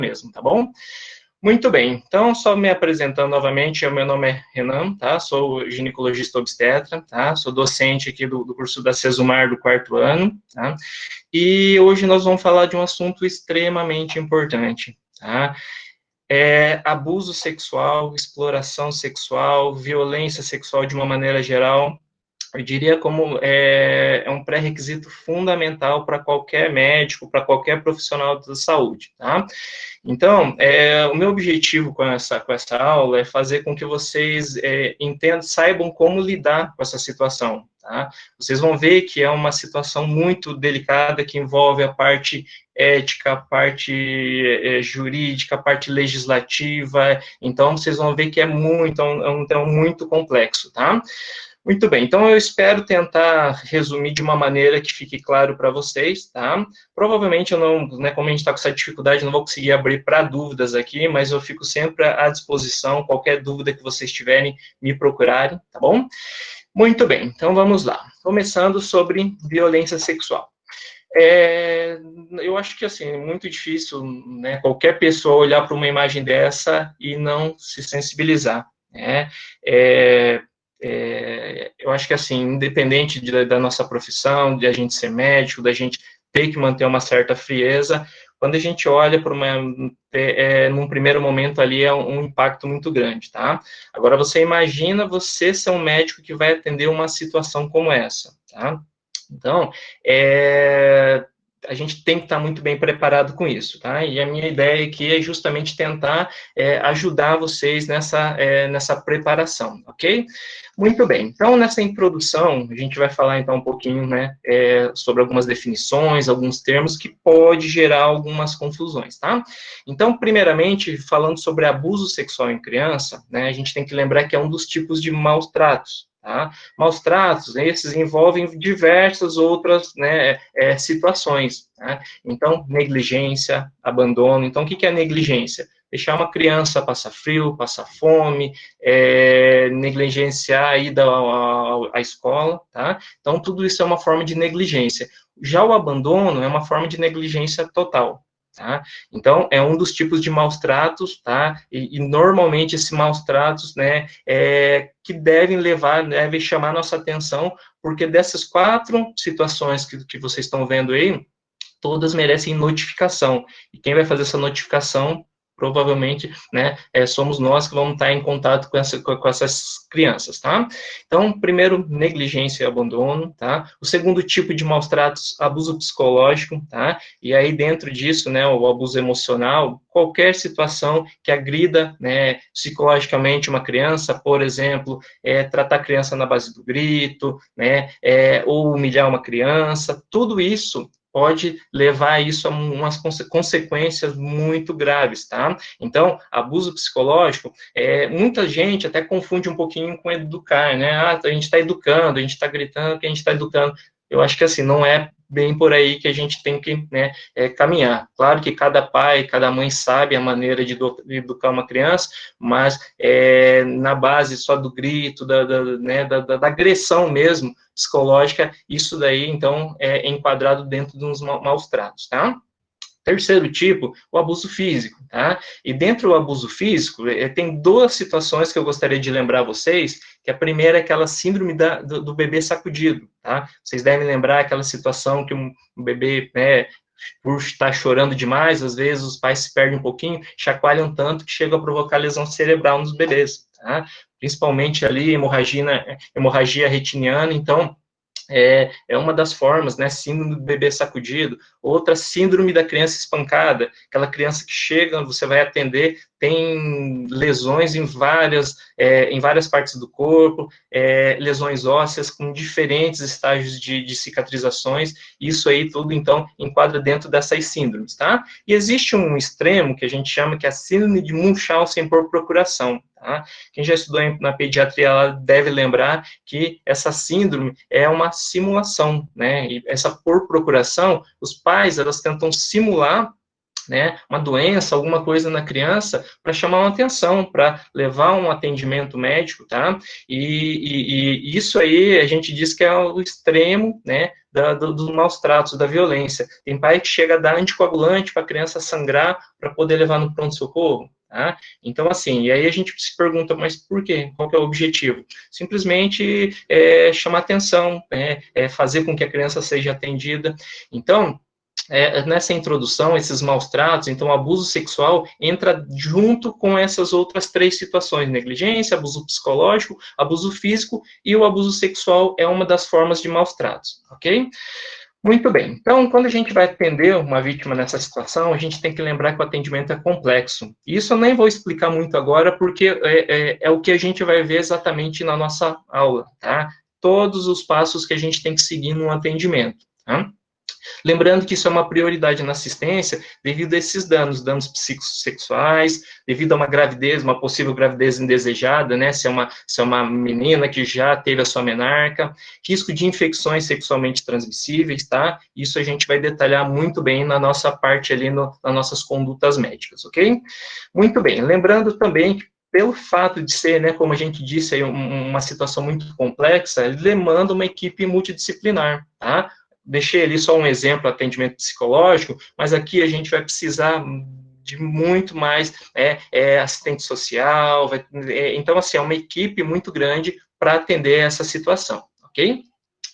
mesmo, tá bom? Muito bem, então, só me apresentando novamente, o meu nome é Renan, tá? Sou ginecologista obstetra, tá? Sou docente aqui do curso da Sesumar do 4º ano, tá? E hoje nós vamos falar de um assunto extremamente importante, tá? Abuso sexual, exploração sexual, violência sexual de uma maneira geral. Eu diria como é um pré-requisito fundamental para qualquer médico, para qualquer profissional da saúde, tá? Então, o meu objetivo com essa aula é fazer com que vocês entendam, saibam como lidar com essa situação, tá? Vocês vão ver que é uma situação muito delicada, que envolve a parte ética, a parte jurídica, a parte legislativa, então vocês vão ver que é muito complexo, tá? Muito bem, então eu espero tentar resumir de uma maneira que fique claro para vocês, tá? Provavelmente eu não, né, como a gente está com essa dificuldade, não vou conseguir abrir para dúvidas aqui, mas eu fico sempre à disposição, qualquer dúvida que vocês tiverem, me procurarem, tá bom? Muito bem, então vamos lá. Começando sobre violência sexual. Eu acho que, assim, é muito difícil, né, qualquer pessoa olhar para uma imagem dessa e não se sensibilizar, né? Eu acho que, assim, independente da nossa profissão, de a gente ser médico, da gente ter que manter uma certa frieza, quando a gente olha para num primeiro momento ali, é um impacto muito grande, tá? Agora, você imagina você ser um médico que vai atender uma situação como essa, tá? Então, a gente tem que estar muito bem preparado com isso, tá? E a minha ideia aqui é justamente tentar ajudar vocês nessa preparação, ok? Muito bem, então nessa introdução, a gente vai falar então um pouquinho, né, sobre algumas definições, alguns termos que pode gerar algumas confusões, tá? Então, primeiramente, falando sobre abuso sexual em criança, né, a gente tem que lembrar que é um dos tipos de maus tratos, tá? Maus tratos, esses envolvem diversas outras, né, situações, tá? Então, negligência, abandono. Então, o que é negligência? Deixar uma criança passar frio, passar fome, negligenciar a ida à escola, tá? Então, tudo isso é uma forma de negligência. Já o abandono é uma forma de negligência total, tá? Então, é um dos tipos de maus tratos, tá? E normalmente esses maus tratos, né, que devem chamar nossa atenção, porque dessas 4 situações que vocês estão vendo aí, todas merecem notificação. E quem vai fazer essa notificação, provavelmente, né, somos nós que vamos estar em contato com essas crianças, tá? Então, primeiro, negligência e abandono, tá? O segundo tipo de maus tratos, abuso psicológico, tá? E aí, dentro disso, né, o abuso emocional, qualquer situação que agrida, né, psicologicamente uma criança, por exemplo, tratar a criança na base do grito, né, ou humilhar uma criança, tudo isso pode levar isso a umas consequências muito graves, tá? Então, abuso psicológico, muita gente até confunde um pouquinho com educar, né? Ah, a gente está educando, a gente está gritando que a gente está educando. Eu acho que, assim, não é bem por aí que a gente tem que, né, caminhar. Claro que cada pai, cada mãe sabe a maneira de educar uma criança, mas na base só do grito, da agressão mesmo, psicológica, isso daí, então, é enquadrado dentro de uns maus tratos, tá? Terceiro tipo, o abuso físico, tá? E dentro do abuso físico, tem 2 situações que eu gostaria de lembrar vocês, que a primeira é aquela síndrome do bebê sacudido, tá? Vocês devem lembrar aquela situação que um bebê, né, por estar chorando demais, às vezes os pais se perdem um pouquinho, chacoalham tanto que chega a provocar lesão cerebral nos bebês, tá? Principalmente ali, hemorragia retiniana, então, uma das formas, né, síndrome do bebê sacudido, outra síndrome da criança espancada, aquela criança que chega, você vai atender, tem lesões em várias partes do corpo, lesões ósseas com diferentes estágios de cicatrizações, isso aí tudo, então, enquadra dentro dessas síndromes, tá? E existe um extremo que a gente chama que é a síndrome de Munchausen por procuração, tá? Quem já estudou na pediatria ela deve lembrar que essa síndrome é uma simulação, né? E essa por procuração, os pais, elas tentam simular né, uma doença, alguma coisa na criança, para chamar uma atenção, para levar um atendimento médico, tá? E isso aí a gente diz que é o extremo, né, dos maus tratos, da violência. Tem pai que chega a dar anticoagulante para a criança sangrar para poder levar no pronto-socorro. Tá? Então, assim, e aí a gente se pergunta, mas por quê? Qual que é o objetivo? Simplesmente chamar atenção, fazer com que a criança seja atendida. Então, nessa introdução, esses maus tratos, então o abuso sexual entra junto com essas outras três situações: negligência, abuso psicológico, abuso físico, e o abuso sexual é uma das formas de maus tratos, ok? Muito bem. Então, quando a gente vai atender uma vítima nessa situação, a gente tem que lembrar que o atendimento é complexo. Isso eu nem vou explicar muito agora, porque é o que a gente vai ver exatamente na nossa aula, tá? Todos os passos que a gente tem que seguir no atendimento, tá? Lembrando que isso é uma prioridade na assistência devido a esses danos psicossexuais, devido a uma gravidez, uma possível gravidez indesejada, né, se é uma menina que já teve a sua menarca, risco de infecções sexualmente transmissíveis, tá? Isso a gente vai detalhar muito bem na nossa parte ali, nas nossas condutas médicas, ok? Muito bem, lembrando também que pelo fato de ser, né, como a gente disse, aí, uma situação muito complexa, ele demanda uma equipe multidisciplinar, tá? Deixei ali só um exemplo, atendimento psicológico, mas aqui a gente vai precisar de muito mais assistente social, então, assim, é uma equipe muito grande para atender essa situação, ok?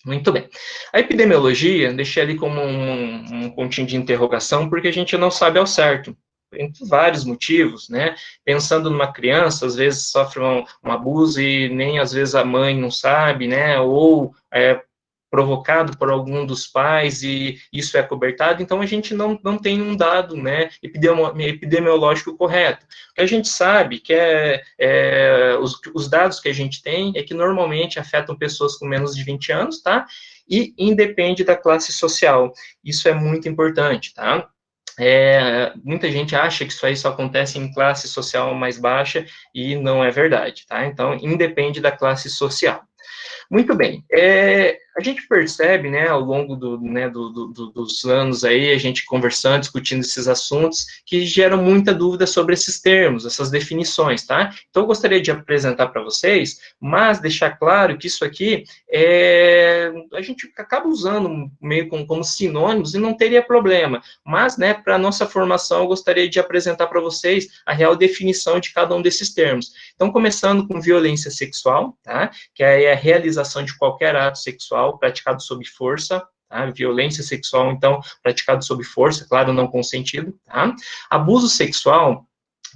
Muito bem. A epidemiologia, deixei ali como um pontinho de interrogação, porque a gente não sabe ao certo, entre vários motivos, né? Pensando numa criança, às vezes sofre um abuso e nem às vezes a mãe não sabe, né? Ou provocado por algum dos pais e isso é cobertado, então a gente não tem um dado, né, epidemiológico correto. O que a gente sabe que os dados que a gente tem é que normalmente afetam pessoas com menos de 20 anos, tá? E independe da classe social. Isso é muito importante, tá? Muita gente acha que isso aí só acontece em classe social mais baixa e não é verdade, tá? Então, independe da classe social. Muito bem. A gente percebe, né, ao longo dos anos aí, a gente conversando, discutindo esses assuntos, que geram muita dúvida sobre esses termos, essas definições, tá? Então, eu gostaria de apresentar para vocês, mas deixar claro que isso aqui a gente acaba usando meio como sinônimos e não teria problema. Mas, né, para a nossa formação, eu gostaria de apresentar para vocês a real definição de cada um desses termos. Então, começando com violência sexual, tá? Que é a realização de qualquer ato sexual praticado sob força, tá? Violência sexual, então, praticado sob força, claro, não consentido, tá? Abuso sexual,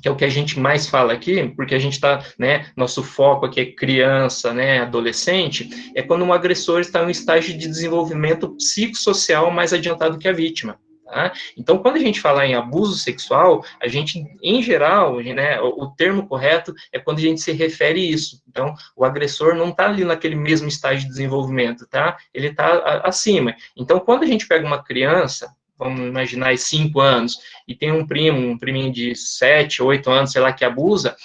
que é o que a gente mais fala aqui, porque a gente está, né, nosso foco aqui é criança, né, adolescente, é quando um agressor está em um estágio de desenvolvimento psicossocial mais adiantado que a vítima. Tá? Então, quando a gente fala em abuso sexual, a gente, em geral, né, o termo correto é quando a gente se refere a isso. Então, o agressor não está ali naquele mesmo estágio de desenvolvimento, tá? Ele está acima. Então, quando a gente pega uma criança, vamos imaginar 5 anos, e tem um priminho de 7, 8 anos, sei lá, que abusa,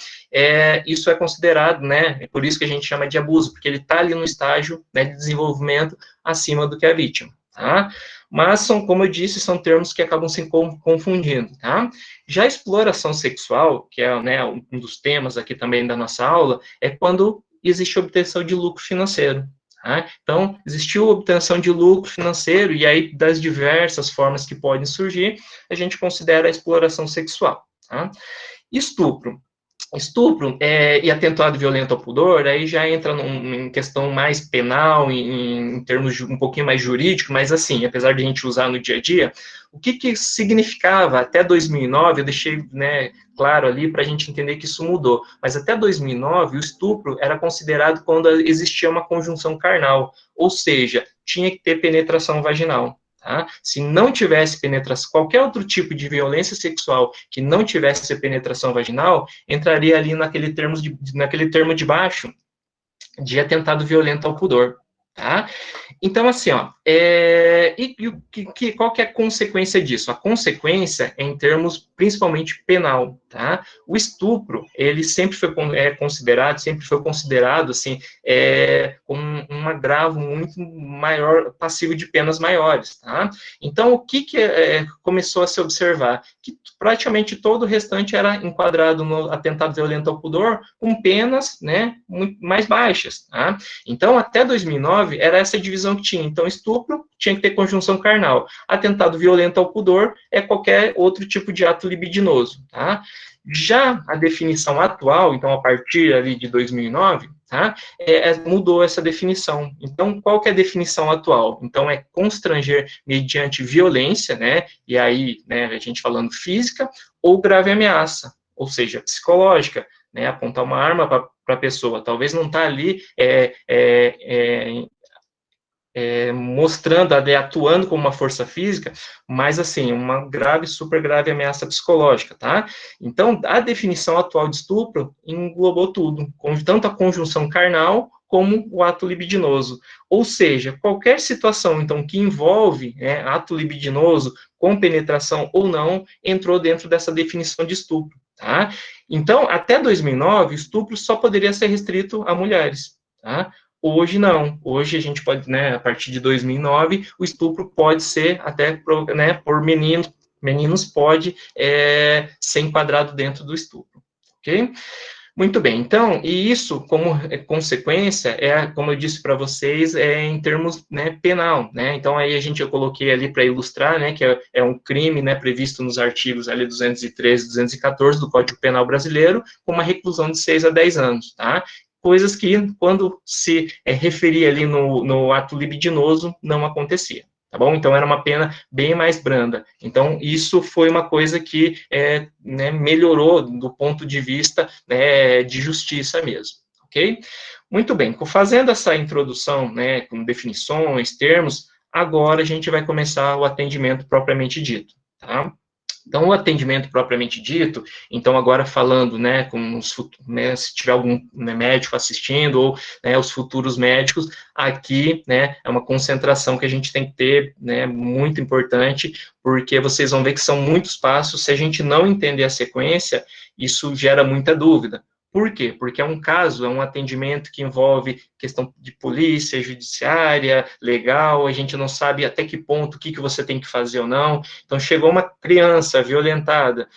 isso é considerado, né, é por isso que a gente chama de abuso, porque ele está ali no estágio, né, de desenvolvimento acima do que a vítima, tá? Mas, como eu disse, são termos que acabam se confundindo, tá? Já a exploração sexual, que é, né, um dos temas aqui também da nossa aula, é quando existe obtenção de lucro financeiro. Tá? Então, existiu obtenção de lucro financeiro, e aí, das diversas formas que podem surgir, a gente considera a exploração sexual. Tá? Estupro. Estupro e atentado violento ao pudor, aí já entra em questão mais penal, em termos um pouquinho mais jurídico, mas assim, apesar de a gente usar no dia a dia, o que significava até 2009, eu deixei, né, claro ali para a gente entender que isso mudou, mas até 2009 o estupro era considerado quando existia uma conjunção carnal, ou seja, tinha que ter penetração vaginal. Tá? Se não tivesse penetração, qualquer outro tipo de violência sexual que não tivesse penetração vaginal, entraria ali naquele termo de baixo de atentado violento ao pudor. Tá? Então, assim, ó, qual que é a consequência disso? A consequência é em termos principalmente penal, tá? O estupro, ele sempre foi considerado, assim, como um agravo muito maior, passivo de penas maiores, tá? Então, o que começou a se observar? que praticamente todo o restante era enquadrado no atentado violento ao pudor, com penas, né, muito mais baixas, tá? Então, até 2009, era essa divisão que tinha. Então, estupro tinha que ter conjunção carnal. Atentado violento ao pudor é qualquer outro tipo de ato libidinoso, tá? Já a definição atual, então, a partir ali de 2009, tá? Mudou essa definição. Então, qual que é a definição atual? Então, é constranger mediante violência, né? E aí, né, a gente falando física, ou grave ameaça, ou seja, psicológica, né? Apontar uma arma para a pessoa. Talvez não está ali mostrando, atuando como uma força física, mas, assim, uma grave, super grave ameaça psicológica, tá? Então, a definição atual de estupro englobou tudo, tanto a conjunção carnal como o ato libidinoso. Ou seja, qualquer situação, então, que envolve, né, ato libidinoso, com penetração ou não, entrou dentro dessa definição de estupro, tá? Então, até 2009, o estupro só poderia ser restrito a mulheres, tá? Hoje não. Hoje a gente pode, né, a partir de 2009, o estupro pode ser até, né, por meninos, pode ser enquadrado dentro do estupro, ok? Muito bem, então, e isso, como consequência, como eu disse para vocês, em termos, né, penal, né, então aí eu coloquei ali para ilustrar, né, que é um crime, né, previsto nos artigos ali 213, 214 do Código Penal Brasileiro, com uma reclusão de 6 a 10 anos, tá? Coisas que, quando se referia ali no ato libidinoso, não acontecia. Tá bom? Então, era uma pena bem mais branda. Então, isso foi uma coisa que né, melhorou do ponto de vista, né, de justiça mesmo, ok? Muito bem, fazendo essa introdução, né, com definições, termos, agora a gente vai começar o atendimento propriamente dito, tá? Então, o atendimento propriamente dito, então agora falando, né, com os né, se tiver algum, né, médico assistindo, ou, né, os futuros médicos, aqui, né, é uma concentração que a gente tem que ter, né, muito importante, porque vocês vão ver que são muitos passos, se a gente não entender a sequência, isso gera muita dúvida. Por quê? Porque é um caso, é um atendimento que envolve questão de polícia, judiciária, legal, a gente não sabe até que ponto, o que você tem que fazer ou não. Então, chegou uma criança violentada,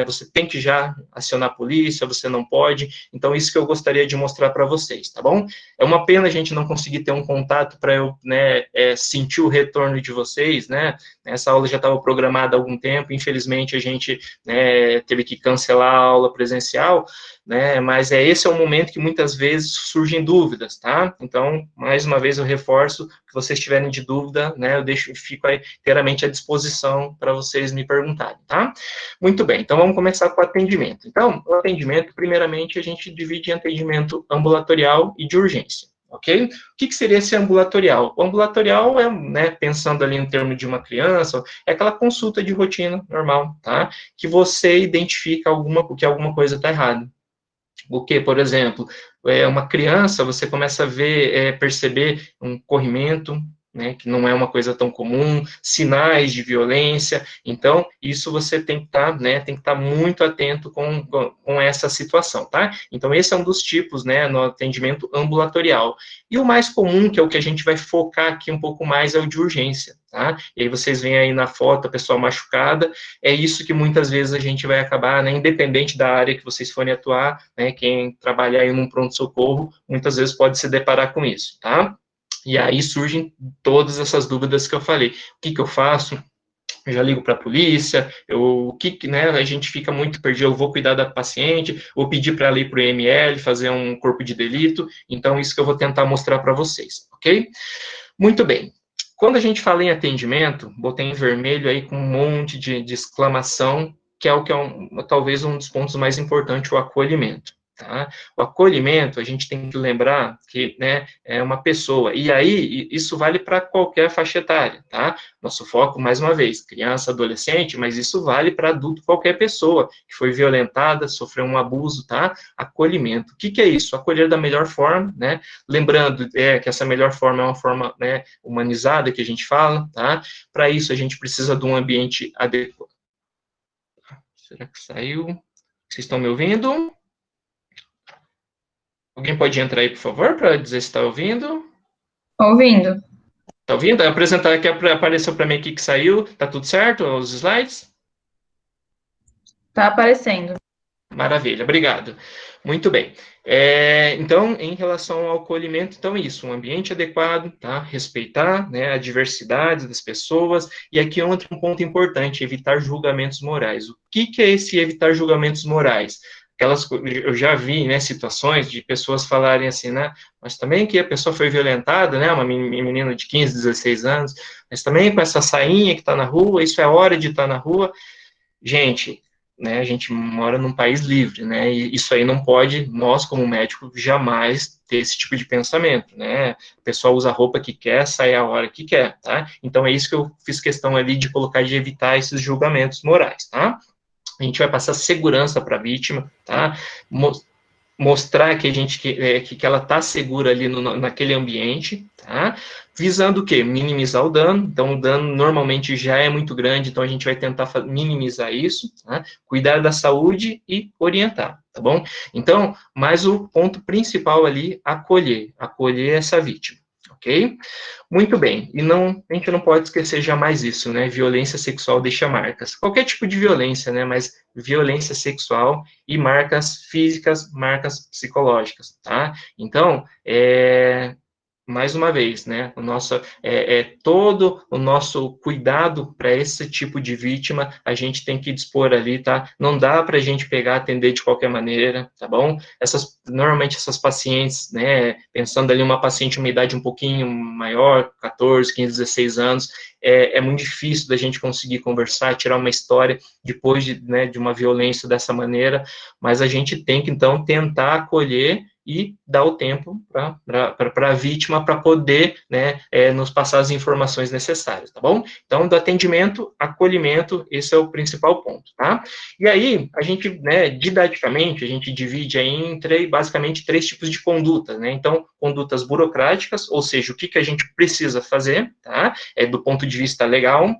você tem que já acionar a polícia, você não pode. Então, isso que eu gostaria de mostrar para vocês, tá bom? É uma pena a gente não conseguir ter um contato para eu, né, sentir o retorno de vocês, né? Essa aula já estava programada há algum tempo, infelizmente a gente, né, teve que cancelar a aula presencial, né, mas esse é o momento que muitas vezes surgem dúvidas, tá? Então, mais uma vez eu reforço, que vocês tiverem de dúvida, né, fico aí inteiramente à disposição para vocês me perguntarem, tá? Muito bem, então vamos começar com o atendimento. Então, o atendimento, primeiramente, a gente divide em atendimento ambulatorial e de urgência. Ok? O que seria esse ambulatorial? O ambulatorial né, pensando ali em termos de uma criança, é aquela consulta de rotina normal, tá? Que você identifica que alguma coisa está errada. O que, por exemplo, uma criança, você começa a ver, perceber um corrimento, né, que não é uma coisa tão comum, sinais de violência, então, isso você tem que estar, né, muito atento com essa situação, tá? Então, esse é um dos tipos, né, no atendimento ambulatorial. E o mais comum, que é o que a gente vai focar aqui um pouco mais, é o de urgência, tá? E aí vocês veem aí na foto a pessoa machucada, é isso que muitas vezes a gente vai acabar, né, independente da área que vocês forem atuar, né, quem trabalhar aí num pronto-socorro, muitas vezes pode se deparar com isso, tá? E aí surgem todas essas dúvidas que eu falei. O que eu faço? Eu já ligo para a polícia, né, a gente fica muito perdido, eu vou cuidar da paciente, vou pedir para ela ir para o IML, fazer um corpo de delito, então isso que eu vou tentar mostrar para vocês, ok? Muito bem. Quando a gente fala em atendimento, botei em vermelho aí com um monte de exclamação, que é talvez um dos pontos mais importantes, o acolhimento. Tá? O acolhimento, a gente tem que lembrar que, né, é uma pessoa, e aí isso vale para qualquer faixa etária, tá? Nosso foco, mais uma vez, criança, adolescente, mas isso vale para adulto, qualquer pessoa que foi violentada, sofreu um abuso, tá? Acolhimento. O que é isso? Acolher da melhor forma, né? Lembrando que essa melhor forma é uma forma, né, humanizada que a gente fala, tá? Para isso a gente precisa de um ambiente adequado. Será que saiu? Vocês estão me ouvindo? Alguém pode entrar aí, por favor, para dizer se está ouvindo? Ouvindo. Está ouvindo? Apresentar aqui, apareceu para mim aqui que saiu. Tá tudo certo? Os slides? Tá aparecendo. Maravilha, obrigado. Muito bem. Então, em relação ao acolhimento, então é isso, um ambiente adequado, tá? Respeitar, né, a diversidade das pessoas, e aqui entra um ponto importante, evitar julgamentos morais. O que que é esse evitar julgamentos morais? Eu já vi, né, situações de pessoas falarem assim, né, mas também que a pessoa foi violentada, né, uma menina de 15, 16 anos, mas também com essa sainha que está na rua, isso é hora de estar na rua. Gente, né, a gente mora num país livre, né, e isso aí não pode, nós como médico, jamais ter esse tipo de pensamento, né, o pessoal usa a roupa que quer, sai a hora que quer, tá? Então é isso que eu fiz questão ali de colocar, de evitar esses julgamentos morais, tá? A gente vai passar segurança para a vítima, tá? Mostrar que a gente que ela está segura ali naquele ambiente, tá? Visando o quê? Minimizar o dano. Então, o dano normalmente já é muito grande, então a gente vai tentar minimizar isso, tá? Cuidar da saúde e orientar, tá bom? Então, mas o ponto principal ali, acolher essa vítima, ok? Muito bem, e não, a gente não pode esquecer jamais isso, né? Violência sexual deixa marcas. Qualquer tipo de violência, né? Mas violência sexual e marcas físicas, marcas psicológicas, tá? Então, mais uma vez, né, todo o nosso cuidado para esse tipo de vítima, a gente tem que dispor ali, tá? Não dá para a gente pegar, atender de qualquer maneira, tá bom? Normalmente essas pacientes, né, pensando ali uma paciente de uma idade um pouquinho maior, 14, 15, 16 anos, é muito difícil da gente conseguir conversar, tirar uma história depois de uma violência dessa maneira, mas a gente tem que, então, tentar acolher e dar o tempo para a vítima para poder, né, nos passar as informações necessárias, tá bom? Então, do atendimento, acolhimento, esse é o principal ponto, tá? E aí, a gente, né, didaticamente, a gente divide aí basicamente três tipos de condutas, né? Então, condutas burocráticas, ou seja, o que a gente precisa fazer, tá? Do ponto de vista legal,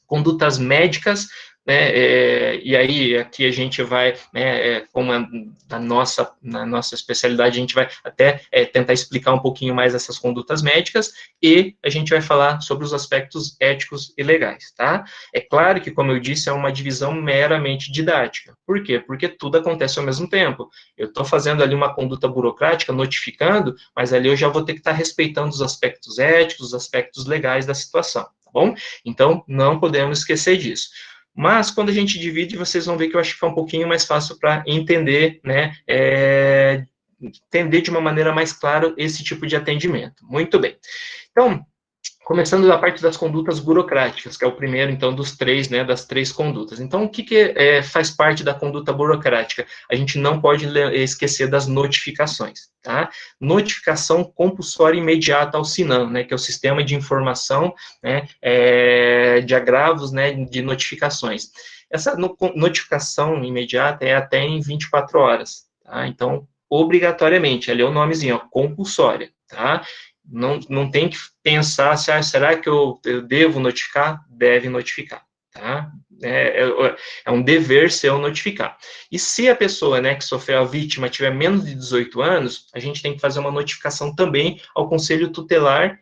condutas médicas, né, e aí aqui a gente vai, né, como na nossa especialidade, a gente vai até tentar explicar um pouquinho mais essas condutas médicas, e a gente vai falar sobre os aspectos éticos e legais, tá? É claro que, como eu disse, é uma divisão meramente didática. Por quê? Porque tudo acontece ao mesmo tempo. Eu estou fazendo ali uma conduta burocrática, notificando, mas ali eu já vou ter que estar respeitando os aspectos éticos, os aspectos legais da situação, tá bom? Então, não podemos esquecer disso. Mas, quando a gente divide, vocês vão ver que eu acho que fica um pouquinho mais fácil para entender, né, entender de uma maneira mais clara esse tipo de atendimento. Muito bem. Então, começando da parte das condutas burocráticas, que é o primeiro, então, dos três, né, das três condutas. Então, o que faz parte da conduta burocrática? A gente não pode esquecer das notificações, tá? Notificação compulsória imediata ao SINAM, né, que é o Sistema de Informação, né, de Agravos, né, de Notificações. Essa notificação imediata é até em 24 horas, tá? Então, obrigatoriamente, ali é o nomezinho, ó, compulsória, tá? Não tem que pensar se, será que eu devo notificar? Deve notificar, tá? É um dever seu notificar. E se a pessoa, né, que sofreu a vítima tiver menos de 18 anos, a gente tem que fazer uma notificação também ao Conselho Tutelar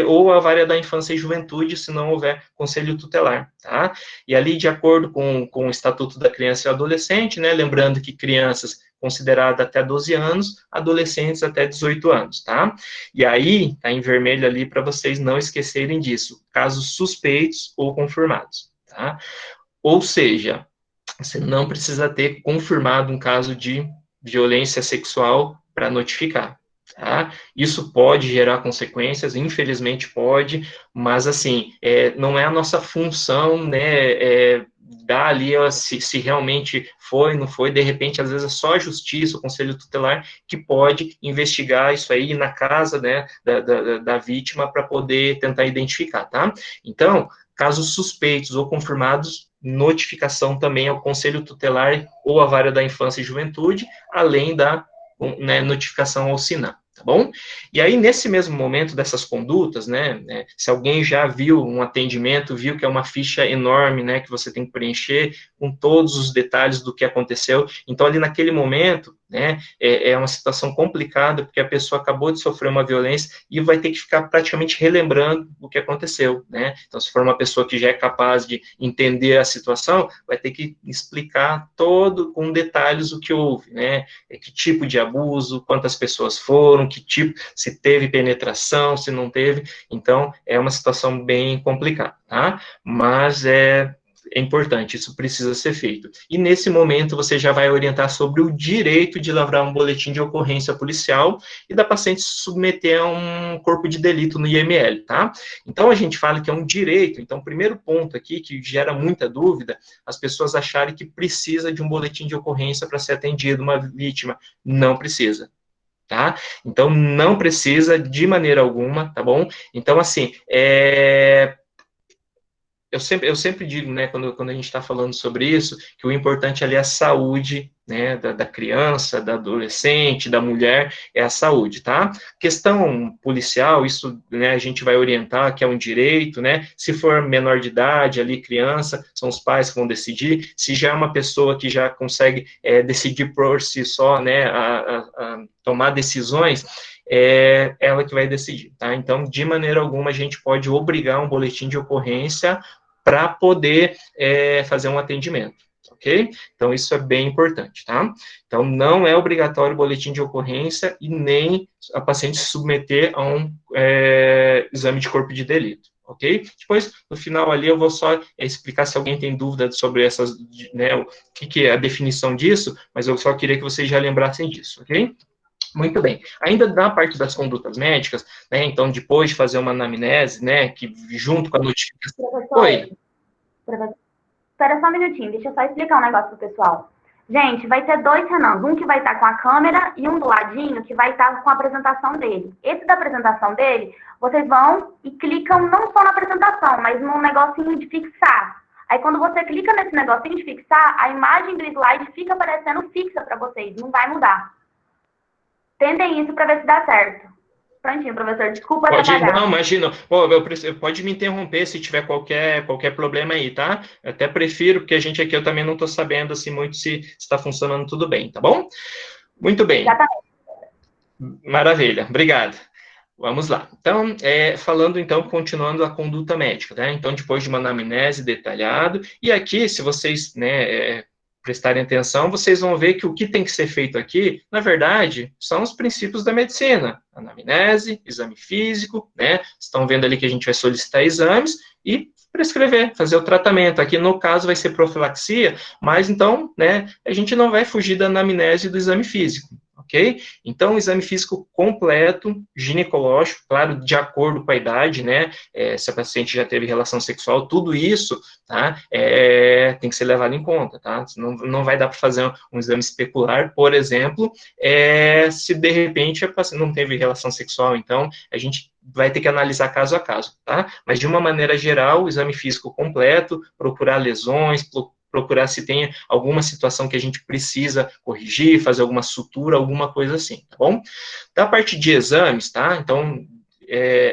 ou à Vara da Infância e Juventude, se não houver Conselho Tutelar, tá? E ali, de acordo com o Estatuto da Criança e Adolescente, né, lembrando que crianças consideradas até 12 anos, adolescentes até 18 anos, tá? E aí, tá em vermelho ali para vocês não esquecerem disso, casos suspeitos ou confirmados, tá? Ou seja, você não precisa ter confirmado um caso de violência sexual para notificar, tá? Isso pode gerar consequências, infelizmente pode, mas assim, não é a nossa função, né, dar ali se realmente foi, não foi, de repente, às vezes é só a justiça, o conselho tutelar, que pode investigar isso aí na casa, né, da vítima para poder tentar identificar, tá? Então, casos suspeitos ou confirmados, notificação também ao Conselho Tutelar ou à Vara da Infância e Juventude, além da, né, notificação ao SINAM, tá bom? E aí, nesse mesmo momento dessas condutas, né, se alguém já viu um atendimento, viu que é uma ficha enorme, né, que você tem que preencher com todos os detalhes do que aconteceu, então ali naquele momento, né, é uma situação complicada, porque a pessoa acabou de sofrer uma violência e vai ter que ficar praticamente relembrando o que aconteceu, né, então se for uma pessoa que já é capaz de entender a situação, vai ter que explicar todo, com detalhes, o que houve, né, que tipo de abuso, quantas pessoas foram, que tipo, se teve penetração, se não teve, então é uma situação bem complicada, tá, mas é importante, isso precisa ser feito. E nesse momento você já vai orientar sobre o direito de lavrar um boletim de ocorrência policial e da paciente se submeter a um corpo de delito no IML, tá? Então a gente fala que é um direito, então o primeiro ponto aqui que gera muita dúvida, as pessoas acharem que precisa de um boletim de ocorrência para ser atendido uma vítima, não precisa. Tá? Então, não precisa de maneira alguma, tá bom? Então, assim, eu sempre digo, né, quando a gente está falando sobre isso, que o importante ali é a saúde, né, da criança, da adolescente, da mulher, é a saúde, tá? Questão policial, isso, né, a gente vai orientar que é um direito, né, se for menor de idade, ali, criança, são os pais que vão decidir, se já é uma pessoa que já consegue decidir por si só, né, a tomar decisões, é ela que vai decidir, tá? Então, de maneira alguma, a gente pode obrigar um boletim de ocorrência para poder fazer um atendimento, ok? Então, isso é bem importante, tá? Então, não é obrigatório o boletim de ocorrência e nem a paciente se submeter a um exame de corpo de delito, ok? Depois, no final ali, eu vou só explicar se alguém tem dúvida sobre essas, né, o que é a definição disso, mas eu só queria que vocês já lembrassem disso, ok? Muito bem. Ainda na parte das condutas médicas, né, então, depois de fazer uma anamnese, né, que junto com a notificação... Professor, Oi. professor, espera só um minutinho, deixa eu só explicar um negócio pro pessoal. Gente, vai ter dois Renans, um que vai estar com a câmera e um do ladinho que vai estar com a apresentação dele. Esse da apresentação dele, vocês vão e clicam não só na apresentação, mas num negocinho de fixar. Aí quando você clica nesse negocinho de fixar, a imagem do slide fica aparecendo fixa para vocês, não vai mudar. Tentem isso para ver se dá certo. Prontinho, professor, desculpa Pode, não, atrapalhar. imagina, pô, pode me interromper se tiver qualquer problema aí, tá? Eu até prefiro, porque a gente aqui, eu também não estou sabendo, assim, muito se está funcionando tudo bem, tá bom? Muito Já bem, tá. maravilha, obrigado. Vamos lá. Então, falando então, continuando a conduta médica, né? Então, depois de uma anamnese detalhado, e aqui, se vocês, né, prestarem atenção, vocês vão ver que o que tem que ser feito aqui, na verdade, são os princípios da medicina. Anamnese, exame físico, né? Estão vendo ali que a gente vai solicitar exames e prescrever, fazer o tratamento. Aqui, no caso, vai ser profilaxia, mas então, né, a gente não vai fugir da anamnese e do exame físico. Ok? Então, o exame físico completo, ginecológico, claro, de acordo com a idade, né? Se a paciente já teve relação sexual, tudo isso, tá? Tem que ser levado em conta, tá? Não vai dar para fazer um exame especular, por exemplo, se de repente a paciente não teve relação sexual, então a gente vai ter que analisar caso a caso, tá? Mas de uma maneira geral, o exame físico completo, procurar lesões, procurar se tem alguma situação que a gente precisa corrigir, fazer alguma sutura, alguma coisa assim, tá bom? Da parte de exames, tá? Então,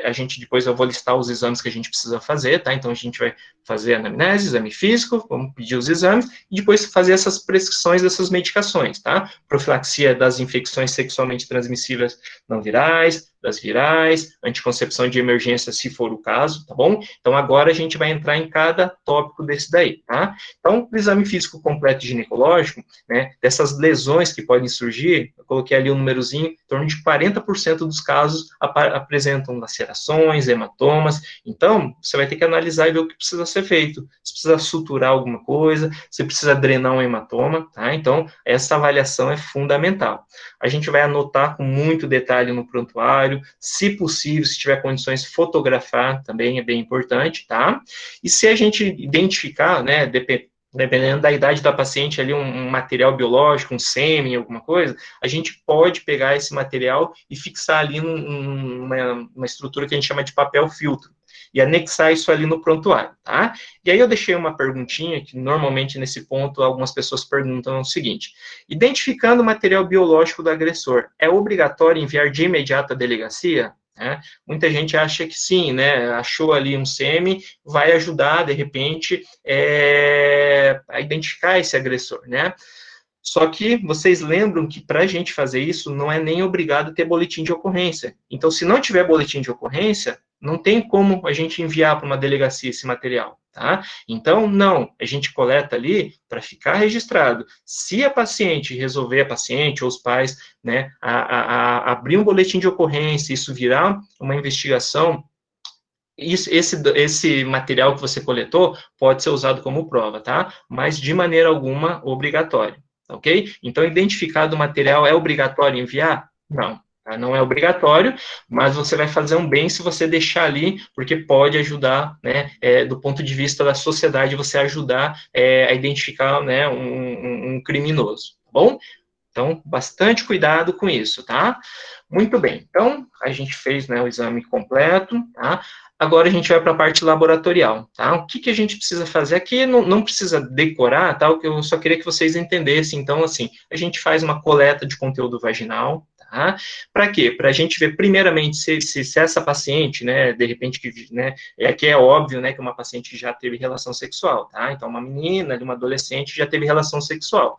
a gente depois eu vou listar os exames que a gente precisa fazer, tá? Então, a gente vai fazer anamnese, exame físico, vamos pedir os exames, e depois fazer essas prescrições dessas medicações, tá? Profilaxia das infecções sexualmente transmissíveis não virais, das virais, anticoncepção de emergência, se for o caso, tá bom? Então, agora a gente vai entrar em cada tópico desse daí, tá? Então, o exame físico completo ginecológico, né, dessas lesões que podem surgir, eu coloquei ali um númerozinho, em torno de 40% dos casos apresentam lacerações, hematomas, então, você vai ter que analisar e ver o que precisa ser feito, se precisa suturar alguma coisa, se precisa drenar um hematoma, tá? Então, essa avaliação é fundamental. A gente vai anotar com muito detalhe no prontuário, se possível, se tiver condições, fotografar também é bem importante, tá? E se a gente identificar, né, dependendo da idade da paciente ali, um material biológico, um sêmen, alguma coisa, a gente pode pegar esse material e fixar ali numa estrutura que a gente chama de papel filtro, e anexar isso ali no prontuário, tá? E aí eu deixei uma perguntinha, que normalmente nesse ponto algumas pessoas perguntam o seguinte: identificando o material biológico do agressor, é obrigatório enviar de imediato à delegacia? Muita gente acha que sim, né? Achou ali um sêmen, vai ajudar, de repente, a identificar esse agressor, né? Só que vocês lembram que para a gente fazer isso, não é nem obrigado a ter boletim de ocorrência. Então, se não tiver boletim de ocorrência, não tem como a gente enviar para uma delegacia esse material, tá? Então, não, a gente coleta ali para ficar registrado. Se a paciente resolver, a paciente ou os pais, né, abrir um boletim de ocorrência, isso virar uma investigação, esse material que você coletou pode ser usado como prova, tá? Mas de maneira alguma obrigatório, ok? Então, identificado o material é obrigatório enviar? Não, tá? Não é obrigatório, mas você vai fazer um bem se você deixar ali, porque pode ajudar, né, do ponto de vista da sociedade, você ajudar a identificar, né, um criminoso, tá bom? Então, bastante cuidado com isso, tá? Muito bem, então, a gente fez, né, o exame completo, tá? Agora a gente vai para a parte laboratorial, tá? O que a gente precisa fazer aqui? Não precisa decorar, tá? O que eu só queria que vocês entendessem. Então, assim, a gente faz uma coleta de conteúdo vaginal, tá? Para quê? Para a gente ver, primeiramente, se essa paciente, né, de repente, né, aqui é óbvio, né, que uma paciente já teve relação sexual, tá? Então, uma menina, uma adolescente já teve relação sexual.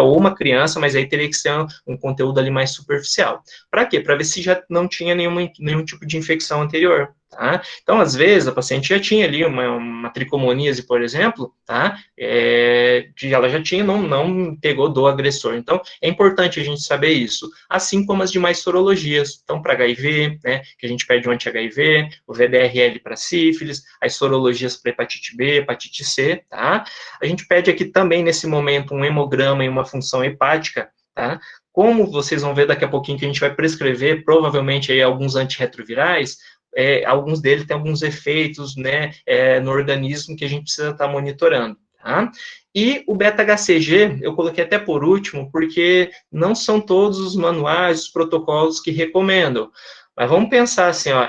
Ou uma criança, mas aí teria que ser um conteúdo ali mais superficial. Para quê? Para ver se já não tinha nenhum tipo de infecção anterior, tá? Então, às vezes, a paciente já tinha ali uma tricomoníase, por exemplo, tá? Que ela já tinha, não pegou do agressor. Então, é importante a gente saber isso, assim como as demais sorologias. Então, para HIV, né, que a gente pede o anti-HIV, o VDRL para sífilis, as sorologias para hepatite B, hepatite C, tá? A gente pede aqui também, nesse momento, um hemograma e uma função hepática, tá? Como vocês vão ver daqui a pouquinho que a gente vai prescrever, provavelmente, aí, alguns antirretrovirais, alguns deles têm alguns efeitos, né, no organismo que a gente precisa estar monitorando, tá? E o beta-HCG, eu coloquei até por último, porque não são todos os manuais, os protocolos que recomendam. Mas vamos pensar assim, ó,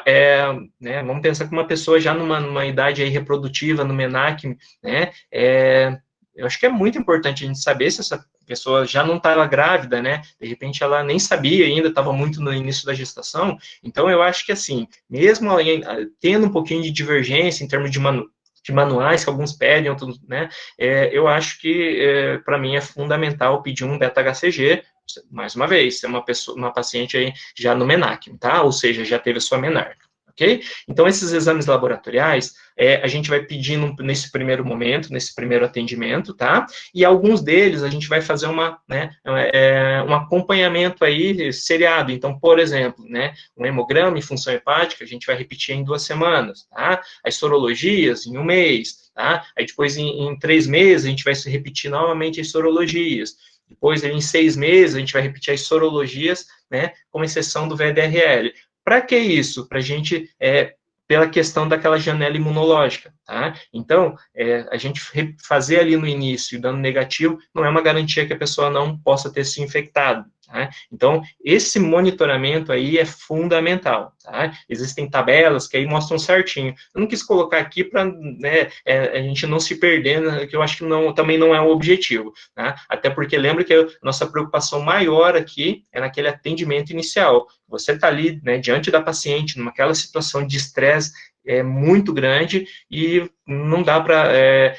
né, vamos pensar que uma pessoa já numa idade aí reprodutiva, no MENAC, né, eu acho que é muito importante a gente saber se essa pessoa já não estava grávida, né, de repente ela nem sabia ainda, estava muito no início da gestação, então eu acho que assim, mesmo tendo um pouquinho de divergência em termos de manuais que alguns pedem, outros, né, eu acho que, para mim, é fundamental pedir um beta-HCG, mais uma vez, se é uma paciente aí já no MENAC, tá? Ou seja, já teve a sua menarca, ok? Então, esses exames laboratoriais, a gente vai pedindo nesse primeiro momento, nesse primeiro atendimento, tá? E alguns deles a gente vai fazer um acompanhamento aí seriado. Então, por exemplo, né, um hemograma e função hepática, a gente vai repetir em 2 semanas, tá? As sorologias em 1 mês, tá? Aí depois, em 3 meses, a gente vai se repetir novamente as sorologias. Depois, em 6 meses, a gente vai repetir as sorologias, né, com exceção do VDRL. Para que isso? Para a gente, pela questão daquela janela imunológica, tá? Então, a gente fazer ali no início, dando negativo, não é uma garantia que a pessoa não possa ter se infectado, tá? Então, esse monitoramento aí é fundamental, tá? Existem tabelas que aí mostram certinho. Eu não quis colocar aqui para, né, a gente não se perder, né, que eu acho que também não é o objetivo, tá? Até porque lembra que a nossa preocupação maior aqui é naquele atendimento inicial. Você está ali, né, diante da paciente, naquela situação de estresse muito grande e não dá para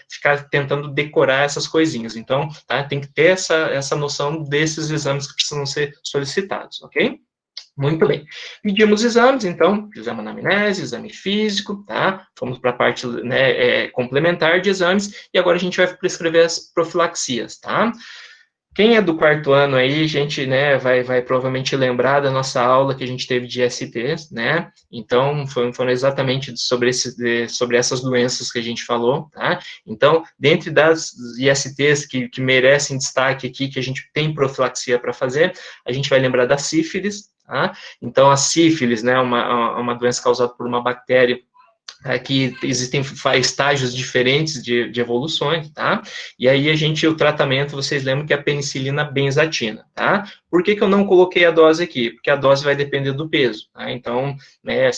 ficar tentando decorar essas coisinhas. Então, tá, tem que ter essa noção desses exames que precisam ser solicitados, ok? Muito bem. Pedimos exames, então, fizemos anamnese, exame físico, tá? Fomos para a parte, né, complementar de exames, e agora a gente vai prescrever as profilaxias, tá? Quem é do 4º ano aí, a gente, né, vai provavelmente lembrar da nossa aula que a gente teve de ISTs, né? Então, foram exatamente sobre essas doenças que a gente falou, tá? Então, dentre das ISTs que merecem destaque aqui, que a gente tem profilaxia para fazer, a gente vai lembrar da sífilis, tá? Então, a sífilis, né, uma doença causada por uma bactéria, que existem estágios diferentes de evoluções, tá? E aí o tratamento, vocês lembram que é a penicilina benzatina, tá? Por que eu não coloquei a dose aqui? Porque a dose vai depender do peso, tá? Então, né,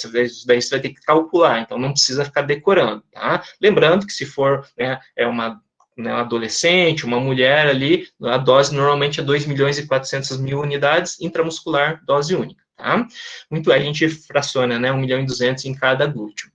daí você vai ter que calcular, então não precisa ficar decorando, tá? Lembrando que se for, né, um adolescente, uma mulher ali, a dose normalmente é 2.400.000 unidades, intramuscular, dose única, tá? Muito bem, a gente fraciona, né, 1.200.000 em cada glúteo.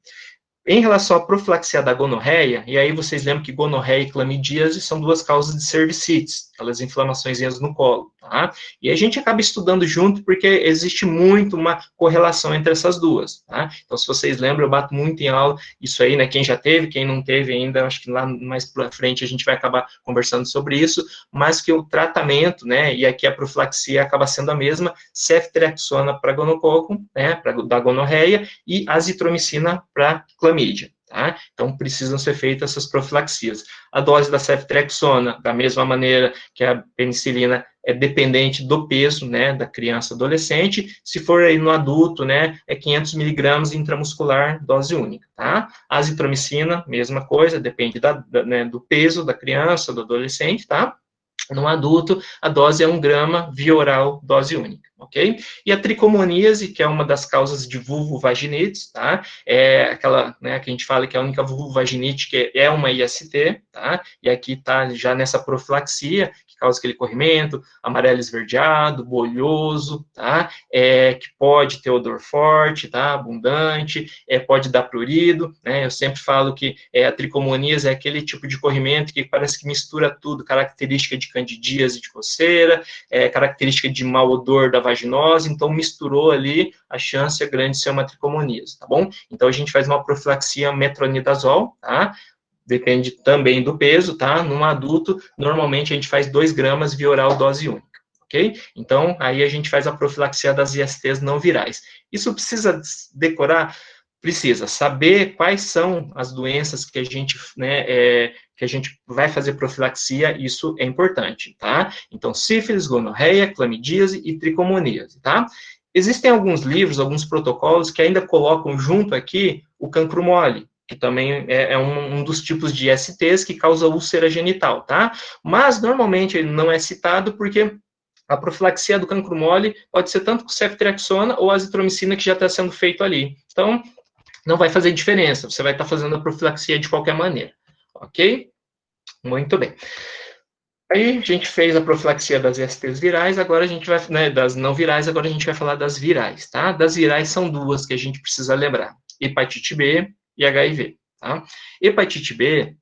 Em relação à profilaxia da gonorreia, e aí vocês lembram que gonorreia e clamidíase são 2 causas de cervicites, aquelas inflamaçõezinhas no colo, tá? E a gente acaba estudando junto porque existe muito uma correlação entre essas duas, tá? Então, se vocês lembram, eu bato muito em aula isso aí, né? Quem já teve, quem não teve ainda, acho que lá mais para frente a gente vai acabar conversando sobre isso, mas que o tratamento, né? E aqui a profilaxia acaba sendo a mesma, ceftriaxona para gonococo, né? Da gonorreia, e azitromicina para clamídia. Tá? Então, precisam ser feitas essas profilaxias. A dose da ceftriaxona, da mesma maneira que a penicilina, é dependente do peso, né, da criança adolescente. Se for aí no adulto, né, é 500 miligramas intramuscular, dose única, tá? A azitromicina, mesma coisa, depende né, do peso da criança, do adolescente, tá? No adulto, a dose é 1 grama via oral, dose única, ok? E a tricomoníase, que é uma das causas de vulvovaginite, tá? É aquela, né, que a gente fala que é a única vulvovaginite que é uma IST, tá? E aqui tá já nessa profilaxia, que causa aquele corrimento, amarelo esverdeado, bolhoso, tá? Que pode ter odor forte, tá? Abundante, pode dar prurido, né? Eu sempre falo que a tricomoníase é aquele tipo de corrimento que parece que mistura tudo, característica de candidíase de coceira, característica de mau odor da vaginose, então misturou ali, a chance é grande de ser uma tricomoníase, tá bom? Então a gente faz uma profilaxia metronidazol, tá? Depende também do peso, tá? Num adulto, normalmente a gente faz 2 gramas via oral dose única, ok? Então, aí a gente faz a profilaxia das ISTs não virais. Isso precisa decorar? Precisa saber quais são as doenças que a gente, né, que a gente vai fazer profilaxia, isso é importante, tá? Então, sífilis, gonorreia, clamidíase e tricomoníase, tá? Existem alguns livros, alguns protocolos que ainda colocam junto aqui o cancro mole, que também é um dos tipos de ISTs que causa úlcera genital, tá? Mas, normalmente, ele não é citado porque a profilaxia do cancro mole pode ser tanto com ceftriaxona ou azitromicina que já está sendo feito ali. Então, não vai fazer diferença, você vai estar fazendo a profilaxia de qualquer maneira, ok? Muito bem. Aí a gente fez a profilaxia das ISTs virais, agora a gente vai, né, das não virais, agora a gente vai falar das virais, tá? Das virais são duas que a gente precisa lembrar, hepatite B e HIV, tá? Hepatite B,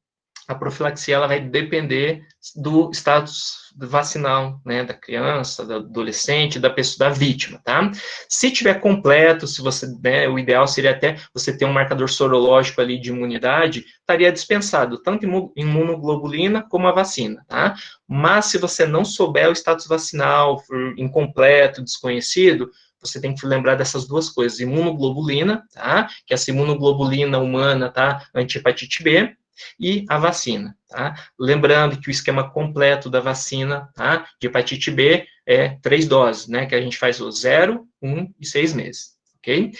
a profilaxia ela vai depender do status vacinal, né, da criança, do adolescente, da pessoa, da vítima, tá? Se tiver completo, se você, né, o ideal seria até você ter um marcador sorológico ali de imunidade, estaria dispensado tanto imunoglobulina como a vacina, tá? Mas se você não souber o status vacinal, for incompleto, desconhecido, você tem que lembrar dessas duas coisas, imunoglobulina, tá? Que é essa imunoglobulina humana, tá? Anti-hepatite B, e a vacina, tá? Lembrando que o esquema completo da vacina, tá? De hepatite B é 3 doses, né? Que a gente faz o 0, 1 e 6 meses, ok?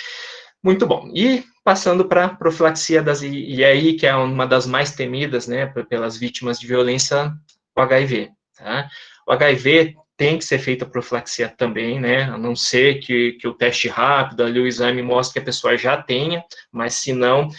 Muito bom. E passando para a profilaxia e aí, que é uma das mais temidas, né? Pelas vítimas de violência, o HIV, tá? O HIV tem que ser feita a profilaxia também, né? A não ser que o teste rápido, ali o exame mostre que a pessoa já tenha, mas se não,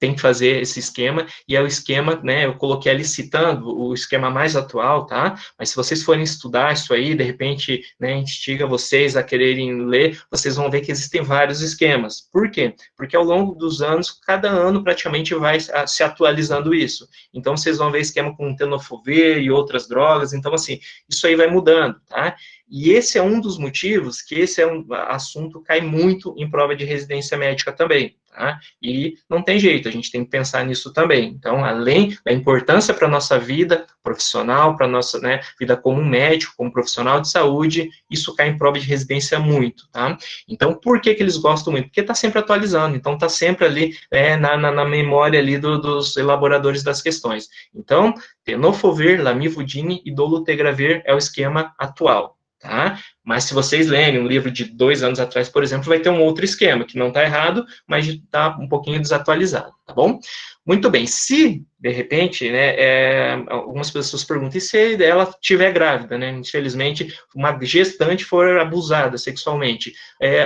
tem que fazer esse esquema, e é o esquema, né, eu coloquei ali citando o esquema mais atual, tá? Mas se vocês forem estudar isso aí, de repente, né, instiga vocês a quererem ler, vocês vão ver que existem vários esquemas. Por quê? Porque ao longo dos anos, cada ano praticamente vai se atualizando isso. Então, vocês vão ver esquema com tenofovir e outras drogas, então, assim, isso aí vai mudando, tá? E esse é um dos motivos que esse assunto cai muito em prova de residência médica também, tá? E não tem jeito, a gente tem que pensar nisso também. Então, além da importância para a nossa vida profissional, para a nossa, né, vida como médico, como profissional de saúde, isso cai em prova de residência muito, tá? Então, por que eles gostam muito? Porque está sempre atualizando, então está sempre ali na memória ali dos elaboradores das questões. Então, tenofovir, lamivudine e dolutegravir é o esquema atual. Tá? Mas se vocês lerem um livro de 2 anos atrás, por exemplo, vai ter um outro esquema, que não está errado, mas está um pouquinho desatualizado, tá bom? Muito bem, se, de repente, né, algumas pessoas perguntam, e se ela estiver grávida, né, infelizmente, uma gestante for abusada sexualmente,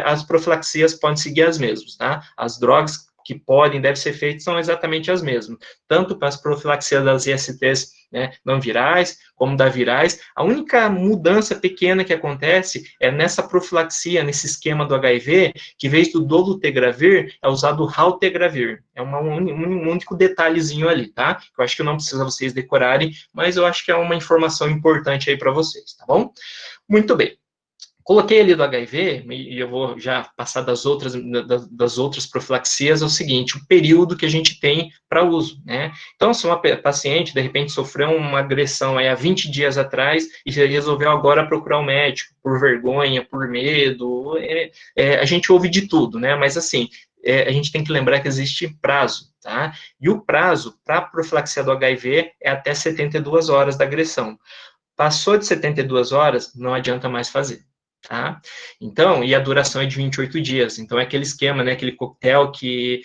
as profilaxias podem seguir as mesmas, tá? As drogas que podem, devem ser feitas, são exatamente as mesmas, tanto para as profilaxias das ISTs, né, não virais, como da virais. A única mudança pequena que acontece é nessa profilaxia, nesse esquema do HIV, que em vez do dolutegravir, é usado o raltegravir. É um único detalhezinho ali, tá? Eu acho que não precisa vocês decorarem, mas eu acho que é uma informação importante aí para vocês, tá bom? Muito bem. Coloquei ali do HIV, e eu vou já passar das outras profilaxias, é o seguinte, o período que a gente tem para uso, né? Então, se uma paciente, de repente, sofreu uma agressão aí há 20 dias atrás e resolveu agora procurar um médico por vergonha, por medo, a gente ouve de tudo, né? Mas, assim, a gente tem que lembrar que existe prazo, tá? E o prazo para a profilaxia do HIV é até 72 horas da agressão. Passou de 72 horas, não adianta mais fazer. Tá? Então, e a duração é de 28 dias. Então, é aquele esquema, né, aquele coquetel que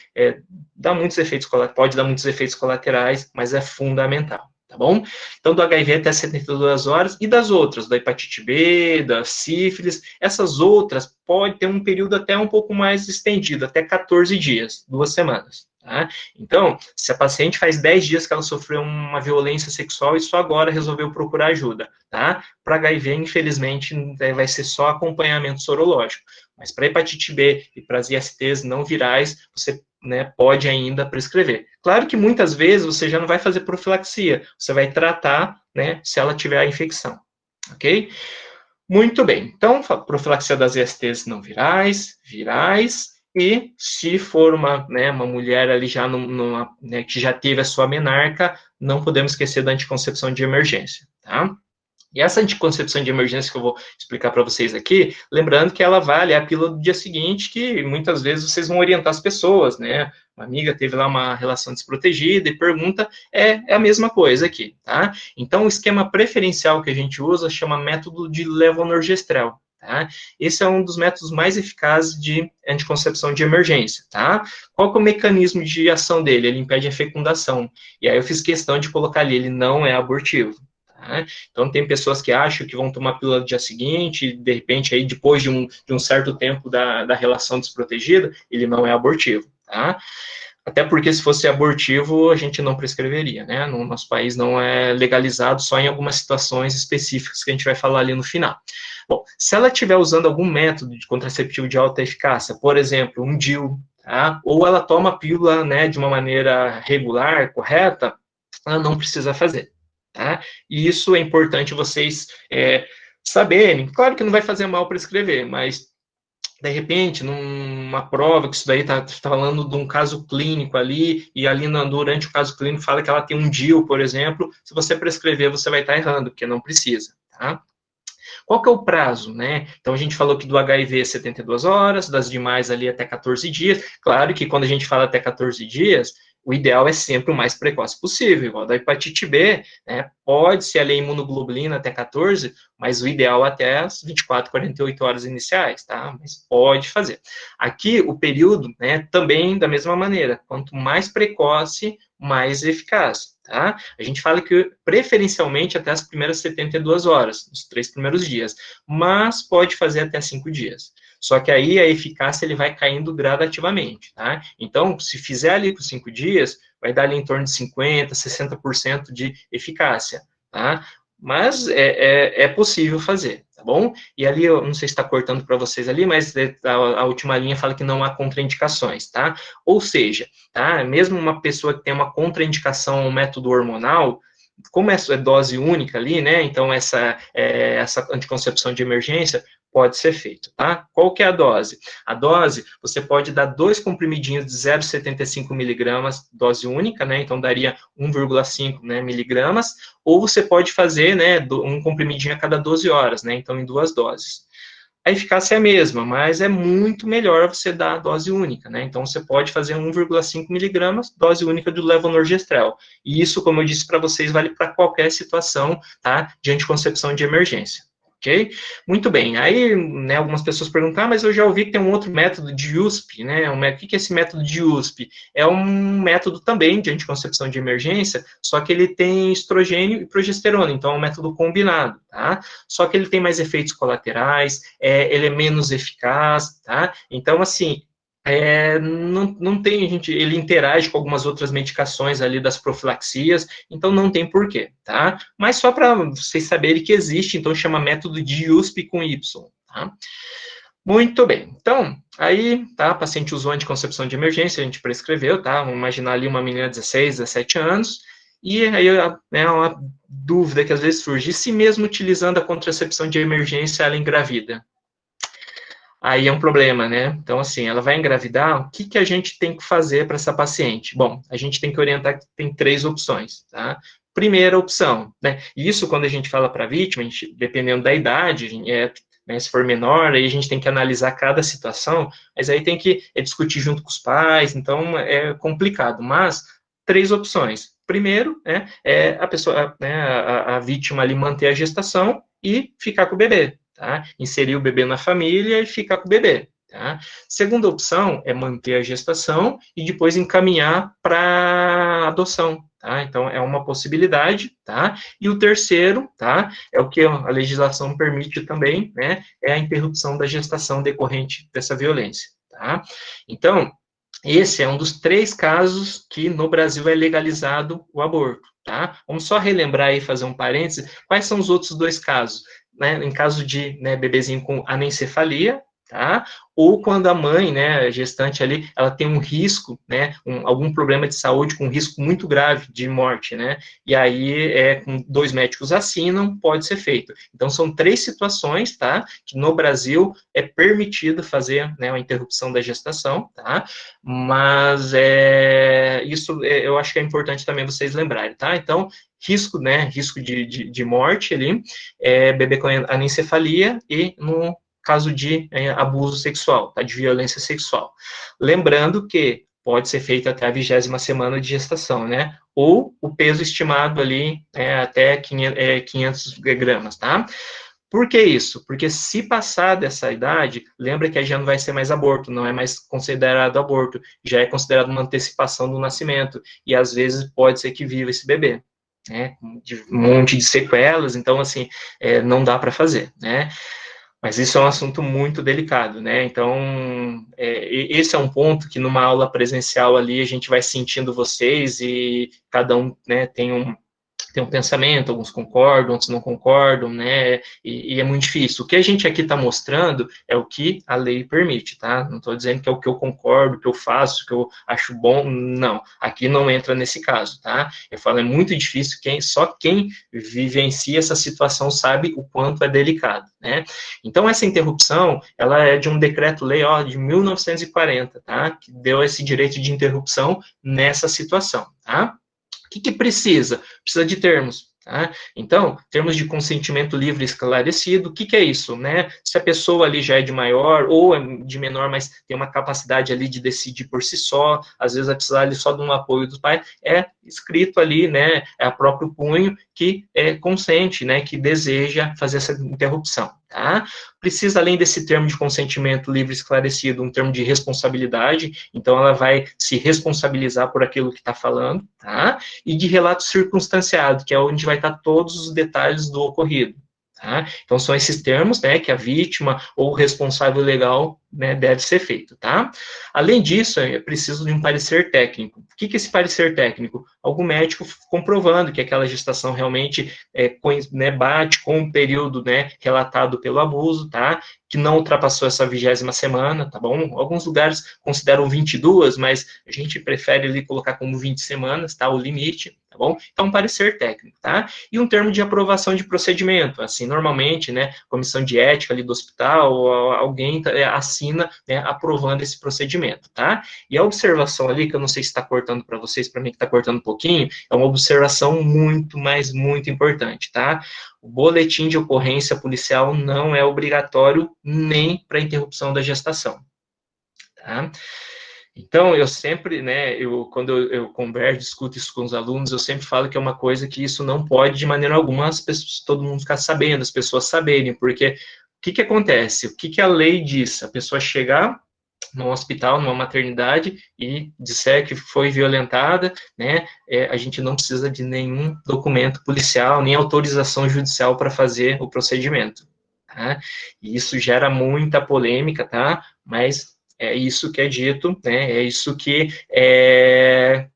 dá muitos efeitos, pode dar muitos efeitos colaterais, mas é fundamental, tá bom? Então, do HIV até 72 horas, e das outras, da hepatite B, da sífilis, essas outras pode ter um período até um pouco mais estendido, até 14 dias, 2 semanas. Tá? Então, se a paciente faz 10 dias que ela sofreu uma violência sexual e só agora resolveu procurar ajuda, tá? Para HIV, infelizmente, vai ser só acompanhamento sorológico. Mas para hepatite B e para as ISTs não virais, você, né, pode ainda prescrever. Claro que muitas vezes você já não vai fazer profilaxia, você vai tratar, né, se ela tiver a infecção, ok? Muito bem, então, profilaxia das ISTs não virais, e se for uma mulher ali já né, que já teve a sua menarca, não podemos esquecer da anticoncepção de emergência, tá? E essa anticoncepção de emergência que eu vou explicar para vocês aqui, lembrando que ela vale a pílula do dia seguinte, que muitas vezes vocês vão orientar as pessoas, né? Uma amiga teve lá uma relação desprotegida e pergunta, é a mesma coisa aqui, tá? Então, o esquema preferencial que a gente usa chama método de levonorgestrel, tá? Esse é um dos métodos mais eficazes de anticoncepção de emergência, tá? Qual que é o mecanismo de ação dele? Ele impede a fecundação. E aí eu fiz questão de colocar ali, ele não é abortivo. Tá? Então, tem pessoas que acham que vão tomar pílula no dia seguinte, e de repente, aí, depois de um certo tempo da relação desprotegida, ele não é abortivo, tá? Até porque, se fosse abortivo, a gente não prescreveria, né? No nosso país não é legalizado, só em algumas situações específicas que a gente vai falar ali no final. Bom, se ela estiver usando algum método de contraceptivo de alta eficácia, por exemplo, um DIU, tá? Ou ela toma a pílula, né, de uma maneira regular, correta, ela não precisa fazer. Tá? E isso é importante vocês saberem. Claro que não vai fazer mal para escrever, mas de repente, numa prova, que isso daí está falando de um caso clínico ali, e ali durante o caso clínico fala que ela tem um DIU, por exemplo, se você prescrever, você vai estar errando, porque não precisa, tá? Qual que é o prazo, né? Então, a gente falou que do HIV 72 horas, das demais ali até 14 dias. Claro que quando a gente fala até 14 dias, o ideal é sempre o mais precoce possível, igual da hepatite B, né? Pode ser ali a imunoglobulina até 14, mas o ideal até as 24, 48 horas iniciais, tá? Mas pode fazer. Aqui, o período, né, também da mesma maneira, quanto mais precoce, mais eficaz, tá? A gente fala que preferencialmente até as primeiras 72 horas, os 3 primeiros dias, mas pode fazer até 5 dias. Só que aí a eficácia ele vai caindo gradativamente, tá? Então, se fizer ali por 5 dias, vai dar ali em torno de 50%, 60% de eficácia, tá? Mas é possível fazer, tá bom? E ali, eu não sei se está cortando para vocês ali, mas a última linha fala que não há contraindicações, tá? Ou seja, tá? Mesmo uma pessoa que tem uma contraindicação ao método hormonal, como é dose única ali, né? Então, essa anticoncepção de emergência pode ser feito, tá? Qual que é a dose? A dose, você pode dar 2 comprimidinhos de 0,75 miligramas, dose única, né? Então, daria 1,5 né, miligramas, ou você pode fazer, né, um comprimidinho a cada 12 horas, né? Então, em 2 doses. A eficácia é a mesma, mas é muito melhor você dar a dose única, né? Então, você pode fazer 1,5 miligramas, dose única do levonorgestrel. E isso, como eu disse para vocês, vale para qualquer situação, tá? De anticoncepção de emergência. Ok? Muito bem. Aí, né, algumas pessoas perguntam, mas eu já ouvi que tem um outro método de USP, né? O que é esse método de USP? É um método também de anticoncepção de emergência, só que ele tem estrogênio e progesterona, então é um método combinado, tá? Só que ele tem mais efeitos colaterais, ele é menos eficaz, tá? Então, assim, não tem, ele interage com algumas outras medicações ali das profilaxias, então não tem porquê, tá? Mas só para vocês saberem que existe, então chama método de USP com Y, tá? Muito bem, então, aí, tá, a paciente usou anticoncepção de emergência, a gente prescreveu, tá? Vamos imaginar ali uma menina de 16, 17 anos, e aí, né, uma dúvida que às vezes surge, e se mesmo utilizando a contracepção de emergência, ela engravida? Aí é um problema, né? Então, assim, ela vai engravidar, o que que a gente tem que fazer para essa paciente? Bom, a gente tem que orientar que tem 3 opções, tá? Primeira opção, né? E isso quando a gente fala para a vítima, dependendo da idade, né, se for menor, aí a gente tem que analisar cada situação, mas aí tem que discutir junto com os pais, então é complicado, mas 3 opções. Primeiro, né, é a pessoa, né, a vítima ali manter a gestação e ficar com o bebê, tá? Inserir o bebê na família e ficar com o bebê, tá? Segunda opção é manter a gestação e depois encaminhar para adoção, tá? Então, é uma possibilidade, tá? E o terceiro, tá? É o que a legislação permite também, né? É a interrupção da gestação decorrente dessa violência, tá? Então, esse é um dos 3 casos que no Brasil é legalizado o aborto, tá? Vamos só relembrar e fazer um parêntese, quais são os outros 2 casos? Né, em caso de, né, bebezinho com anencefalia, tá? Ou quando a mãe, né, a gestante ali, ela tem um risco, né, algum problema de saúde com um risco muito grave de morte, né? E aí, com 2 médicos assinam, pode ser feito. Então, são 3 situações, tá? Que no Brasil é permitido fazer, né, a interrupção da gestação, tá? Mas isso eu acho que é importante também vocês lembrarem, tá? Então, risco, né, risco de morte ali, bebê com anencefalia e no caso de abuso sexual, tá, de violência sexual. Lembrando que pode ser feito até a 20ª semana de gestação, né, ou o peso estimado ali até 500 gramas, tá? Por que isso? Porque se passar dessa idade, lembra que aí já não vai ser mais aborto, não é mais considerado aborto, já é considerado uma antecipação do nascimento, e às vezes pode ser que viva esse bebê, né, de um monte de sequelas, então, assim, não dá para fazer, né? Mas isso é um assunto muito delicado, né? Então, esse é um ponto que numa aula presencial ali a gente vai sentindo vocês e cada um, né, tem um pensamento, alguns concordam, outros não concordam, né, e é muito difícil. O que a gente aqui está mostrando é o que a lei permite, tá? Não estou dizendo que é o que eu concordo, o que eu faço, o que eu acho bom, não. Aqui não entra nesse caso, tá? Eu falo, é muito difícil, só quem vivencia essa situação sabe o quanto é delicado, né? Então, essa interrupção, ela é de um decreto-lei, ó, de 1940, tá? Que deu esse direito de interrupção nessa situação, tá? O que precisa? Precisa de termos. Tá? Então, termos de consentimento livre e esclarecido, o que é isso? Né? Se a pessoa ali já é de maior ou é de menor, mas tem uma capacidade ali de decidir por si só, às vezes vai precisar ali só de um apoio do pai, é escrito ali, né, é a próprio punho que consente, né, que deseja fazer essa interrupção. Tá? Precisa, além desse termo de consentimento livre e esclarecido, um termo de responsabilidade, então ela vai se responsabilizar por aquilo que está falando, tá? E de relato circunstanciado, que é onde vai estar todos os detalhes do ocorrido. Tá? Então, são esses termos, né, que a vítima ou o responsável legal, né, deve ser feito, tá? Além disso, é preciso de um parecer técnico. O que é esse parecer técnico? Algum médico comprovando que aquela gestação realmente né, bate com o período, né, relatado pelo abuso, tá? Que não ultrapassou essa 20ª semana, tá bom? Alguns lugares consideram 22, mas a gente prefere ali colocar como 20 semanas, tá? O limite, tá bom? Então, um parecer técnico, tá? E um termo de aprovação de procedimento, assim, normalmente, né, comissão de ética ali do hospital, alguém assina, né, aprovando esse procedimento, tá? E a observação ali, que eu não sei se está cortando para vocês, para mim que está cortando um pouquinho, é uma observação muito, mas muito importante, tá? O boletim de ocorrência policial não é obrigatório nem para interrupção da gestação, tá? Então, eu sempre, né, quando eu converso, discuto isso com os alunos, eu sempre falo que é uma coisa que isso não pode, de maneira alguma, as pessoas, todo mundo ficar sabendo, as pessoas saberem, porque o que acontece? O que a lei diz? A pessoa chegar num hospital, numa maternidade, e disser que foi violentada, né, a gente não precisa de nenhum documento policial, nem autorização judicial para fazer o procedimento, tá? E isso gera muita polêmica, tá? Mas é isso que é dito, né, é isso que é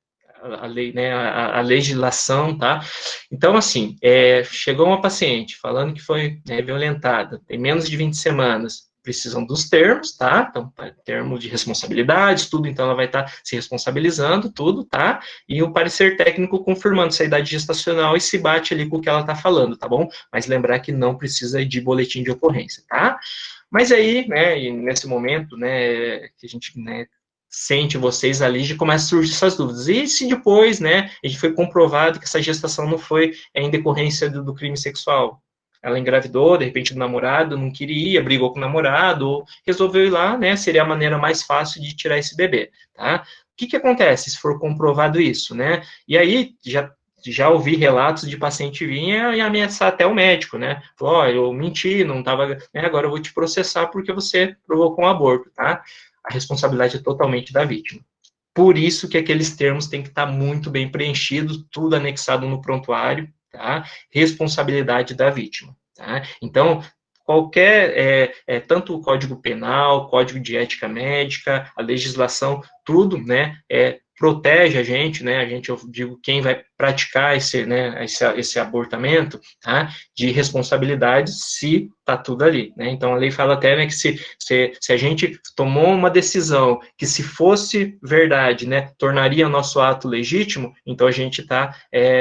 a lei, né, a legislação, tá? Então, assim, chegou uma paciente falando que foi, né, violentada, tem menos de 20 semanas, precisam dos termos, tá? Então, termo de responsabilidades, tudo, então ela vai estar se responsabilizando, tudo, tá? E o parecer técnico confirmando se a idade gestacional e se bate ali com o que ela está falando, tá bom? Mas lembrar que não precisa de boletim de ocorrência, tá? Mas aí, né, e nesse momento, né, que a gente, né, sente vocês ali, já começa a surgir essas dúvidas. E se depois, né, a gente foi comprovado que essa gestação não foi em decorrência do crime sexual? Ela engravidou, de repente, do namorado, não queria, brigou com o namorado, ou resolveu ir lá, né, seria a maneira mais fácil de tirar esse bebê, tá? O que acontece se for comprovado isso, né? E aí, já ouvi relatos de paciente vir e ameaçar até o médico, né? Falou, ó, eu menti, não estava, né, agora eu vou te processar porque você provocou um aborto, tá? A responsabilidade é totalmente da vítima. Por isso que aqueles termos têm que estar muito bem preenchidos, tudo anexado no prontuário, tá? Responsabilidade da vítima, tá? Então, qualquer, tanto o Código Penal, Código de Ética Médica, a legislação, tudo, né, protege a gente, né, eu digo, quem vai praticar esse abortamento, tá, de responsabilidade se tá tudo ali, né, então a lei fala até, né, que se a gente tomou uma decisão que se fosse verdade, né, tornaria o nosso ato legítimo, então a gente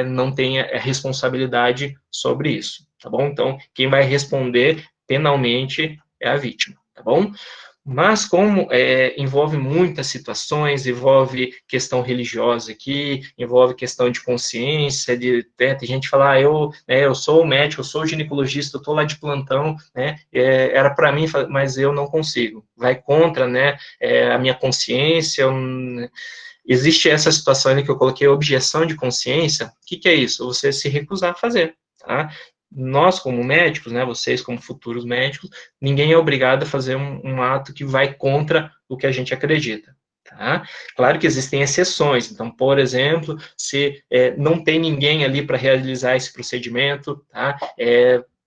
não tem a responsabilidade sobre isso, tá bom? Então, quem vai responder penalmente é a vítima, tá bom? Mas como envolve muitas situações, envolve questão religiosa aqui, envolve questão de consciência, tem gente que fala, eu sou médico, eu sou ginecologista, eu estou lá de plantão, né, era para mim, mas eu não consigo. Vai contra, né, a minha consciência, existe essa situação que eu coloquei, objeção de consciência. O que é isso? Você se recusar a fazer, tá? Nós, como médicos, né, vocês como futuros médicos, ninguém é obrigado a fazer um ato que vai contra o que a gente acredita, tá? Claro que existem exceções, então, por exemplo, se não tem ninguém ali para realizar esse procedimento, tá?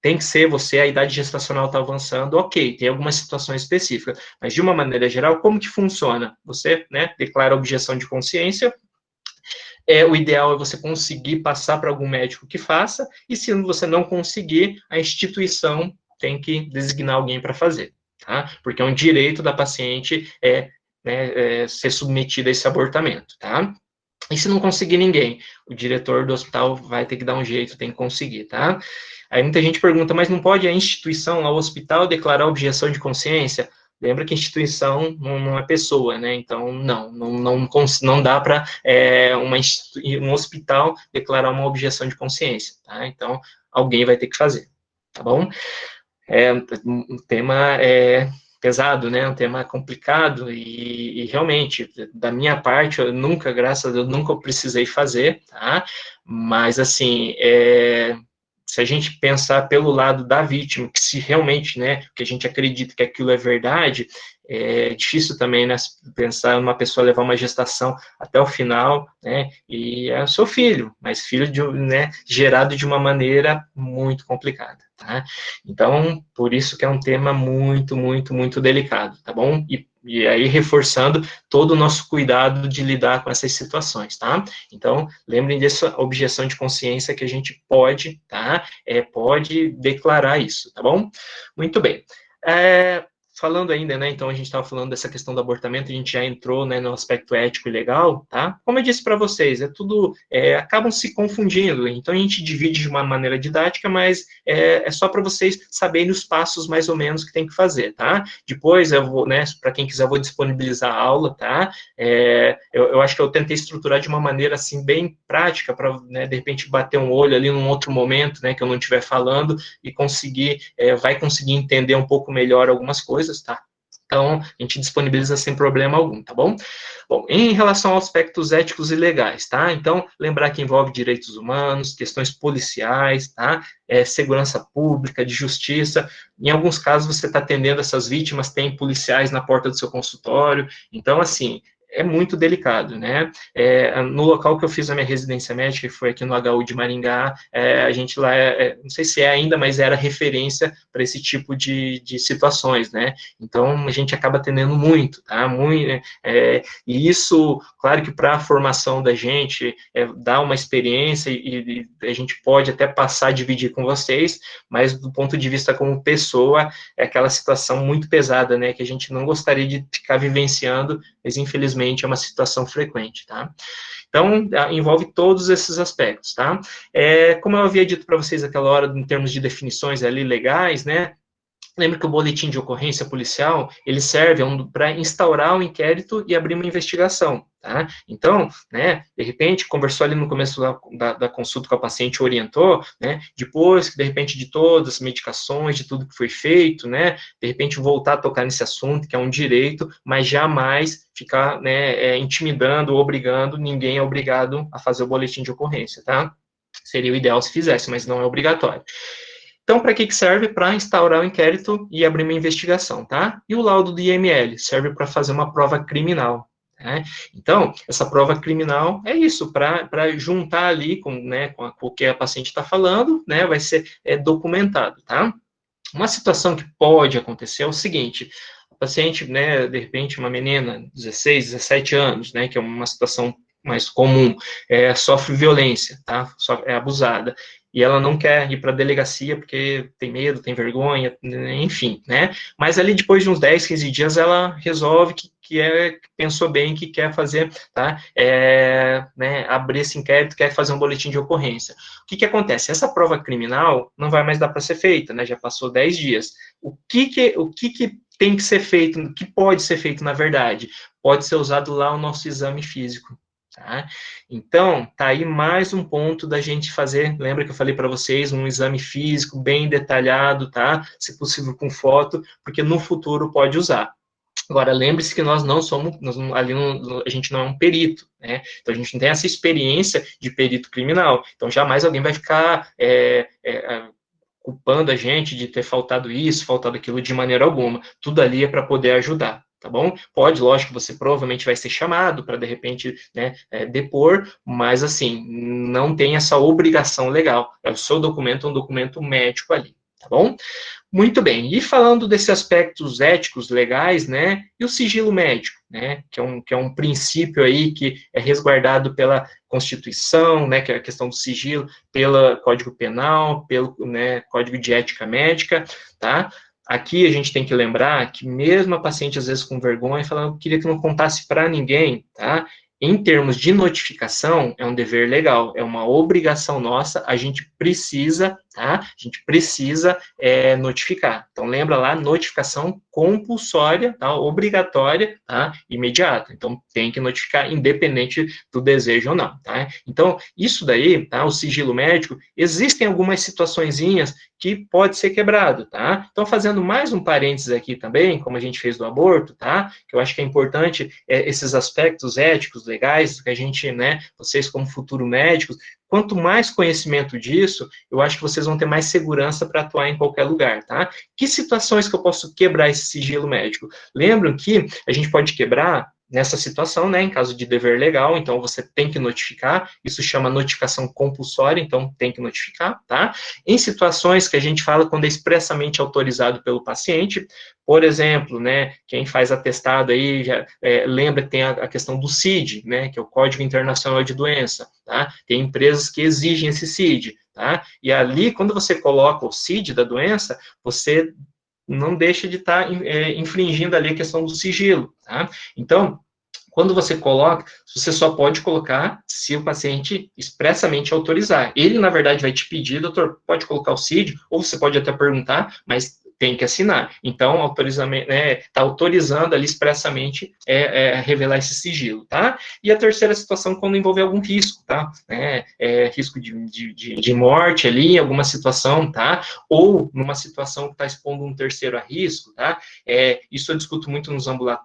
Tem que ser você, a idade gestacional está avançando, ok, tem algumas situações específicas, mas de uma maneira geral, como que funciona? Você, né, declara objeção de consciência, o ideal é você conseguir passar para algum médico que faça, e se você não conseguir, a instituição tem que designar alguém para fazer, tá? Porque é um direito da paciente ser submetida a esse abortamento, tá? E se não conseguir ninguém, o diretor do hospital vai ter que dar um jeito, tem que conseguir, tá? Aí muita gente pergunta, mas não pode a instituição, o hospital, declarar objeção de consciência? Lembra que instituição não é pessoa, né? Então, não dá para um hospital declarar uma objeção de consciência, tá? Então, alguém vai ter que fazer, tá bom? Um tema pesado, né? Um tema complicado e realmente, da minha parte, eu nunca, graças a Deus, nunca precisei fazer, tá? Mas, assim, se a gente pensar pelo lado da vítima, que se realmente, né, que a gente acredita que aquilo é verdade, é difícil também, né, pensar numa pessoa levar uma gestação até o final, né, e é o seu filho, mas filho né, gerado de uma maneira muito complicada, tá? Então, por isso que é um tema muito, muito, muito delicado, tá bom? E aí, reforçando todo o nosso cuidado de lidar com essas situações, tá? Então, lembrem dessa objeção de consciência que a gente pode, tá? Pode declarar isso, tá bom? Muito bem. Falando ainda, né, então a gente estava falando dessa questão do abortamento, a gente já entrou, né, no aspecto ético e legal, tá? Como eu disse para vocês, acabam se confundindo, então a gente divide de uma maneira didática, mas é só para vocês saberem os passos mais ou menos que tem que fazer, tá? Depois eu vou, né, para quem quiser, eu vou disponibilizar a aula, tá? Eu acho que eu tentei estruturar de uma maneira, assim, bem prática, para, né, de repente, bater um olho ali num outro momento, né, que eu não estiver falando, e vai conseguir entender um pouco melhor algumas coisas, tá? Então, a gente disponibiliza sem problema algum, tá bom? Bom, em relação aos aspectos éticos e legais, tá? Então, lembrar que envolve direitos humanos, questões policiais, tá? Segurança pública, de justiça. Em alguns casos, você está atendendo essas vítimas, tem policiais na porta do seu consultório. Então, assim, é muito delicado, né? No local que eu fiz a minha residência médica, que foi aqui no HU de Maringá, a gente lá, não sei se é ainda, mas era referência para esse tipo de situações, né? Então, a gente acaba atendendo muito, tá? Muito, e isso, claro que para a formação da gente, dá uma experiência e a gente pode até passar a dividir com vocês, mas do ponto de vista como pessoa, é aquela situação muito pesada, né? Que a gente não gostaria de ficar vivenciando, mas infelizmente é uma situação frequente, tá? Então, envolve todos esses aspectos, tá? Como eu havia dito para vocês naquela hora, em termos de definições ali legais, né? Lembra que o boletim de ocorrência policial, ele serve para instaurar um inquérito e abrir uma investigação, tá? Então, né, de repente, conversou ali no começo da consulta com a paciente, orientou, né, depois que, de repente, de todas as medicações, de tudo que foi feito, né, de repente, voltar a tocar nesse assunto, que é um direito, mas jamais ficar, né, intimidando, obrigando, ninguém é obrigado a fazer o boletim de ocorrência, tá? Seria o ideal se fizesse, mas não é obrigatório. Então, para que serve? Para instaurar o inquérito e abrir uma investigação, tá? E o laudo do IML serve para fazer uma prova criminal, né? Então, essa prova criminal é isso, para juntar ali com, né, com o que a paciente está falando, né, vai ser documentado, tá? Uma situação que pode acontecer é o seguinte: a paciente, né, de repente, uma menina, 16, 17 anos, né, que é uma situação mais comum, sofre violência, tá? É abusada. E ela não quer ir para a delegacia porque tem medo, tem vergonha, enfim, né? Mas ali depois de uns 10, 15 dias ela resolve que pensou bem, que quer fazer, tá? Né, abrir esse inquérito, quer fazer um boletim de ocorrência. O que acontece? Essa prova criminal não vai mais dar para ser feita, né? Já passou 10 dias. O que tem que ser feito, o que pode ser feito, na verdade? Pode ser usado lá o nosso exame físico. Tá? Então, tá aí mais um ponto da gente fazer, lembra que eu falei para vocês, um exame físico bem detalhado, tá? Se possível com foto, porque no futuro pode usar. Agora, lembre-se que nós não somos, a gente não é um perito, né? Então, a gente não tem essa experiência de perito criminal. Então, jamais alguém vai ficar culpando a gente de ter faltado isso, faltado aquilo de maneira alguma. Tudo ali é para poder ajudar. Tá bom? Pode, lógico, você provavelmente vai ser chamado para, de repente, né, depor, mas, assim, não tem essa obrigação legal. O seu documento é um documento médico ali, tá bom? Muito bem, e falando desses aspectos éticos, legais, né, e o sigilo médico, né, que é um princípio aí que é resguardado pela Constituição, né, que é a questão do sigilo, pelo Código Penal, pelo, né, Código de Ética Médica, tá? Aqui a gente tem que lembrar que mesmo a paciente, às vezes, com vergonha, falando, eu queria que não contasse para ninguém, tá? Em termos de notificação, é um dever legal, é uma obrigação nossa, a gente precisa, tá? A gente precisa notificar. Então, lembra lá, notificação compulsória, tá? Obrigatória, tá? Imediata. Então, tem que notificar, independente do desejo ou não, tá? Então, isso daí, tá? O sigilo médico, existem algumas situaçõezinhas que pode ser quebrado, tá? Então, fazendo mais um parênteses aqui também, como a gente fez do aborto, tá? Que eu acho que é importante, esses aspectos éticos, legais, que a gente, né, vocês como futuro médicos, quanto mais conhecimento disso, eu acho que vocês vão ter mais segurança para atuar em qualquer lugar, tá? Que situações que eu posso quebrar esse sigilo médico? Lembram que a gente pode quebrar nessa situação, né, em caso de dever legal, então você tem que notificar, isso chama notificação compulsória, então tem que notificar, tá? Em situações que a gente fala quando é expressamente autorizado pelo paciente, por exemplo, né, quem faz atestado aí, já, lembra que tem a questão do CID, né, que é o Código Internacional de Doença, tá? Tem empresas que exigem esse CID, tá? E ali, quando você coloca o CID da doença, você não deixa de estar infringindo ali a questão do sigilo, tá? Então, quando você coloca, você só pode colocar se o paciente expressamente autorizar. Ele, na verdade, vai te pedir, doutor, pode colocar o CID, ou você pode até perguntar, mas tem que assinar. Então, autorizamento, está autorizando ali expressamente revelar esse sigilo, tá? E a terceira situação, quando envolver algum risco, tá? Risco de morte ali, alguma situação, tá? Ou numa situação que está expondo um terceiro a risco, tá? Isso eu discuto muito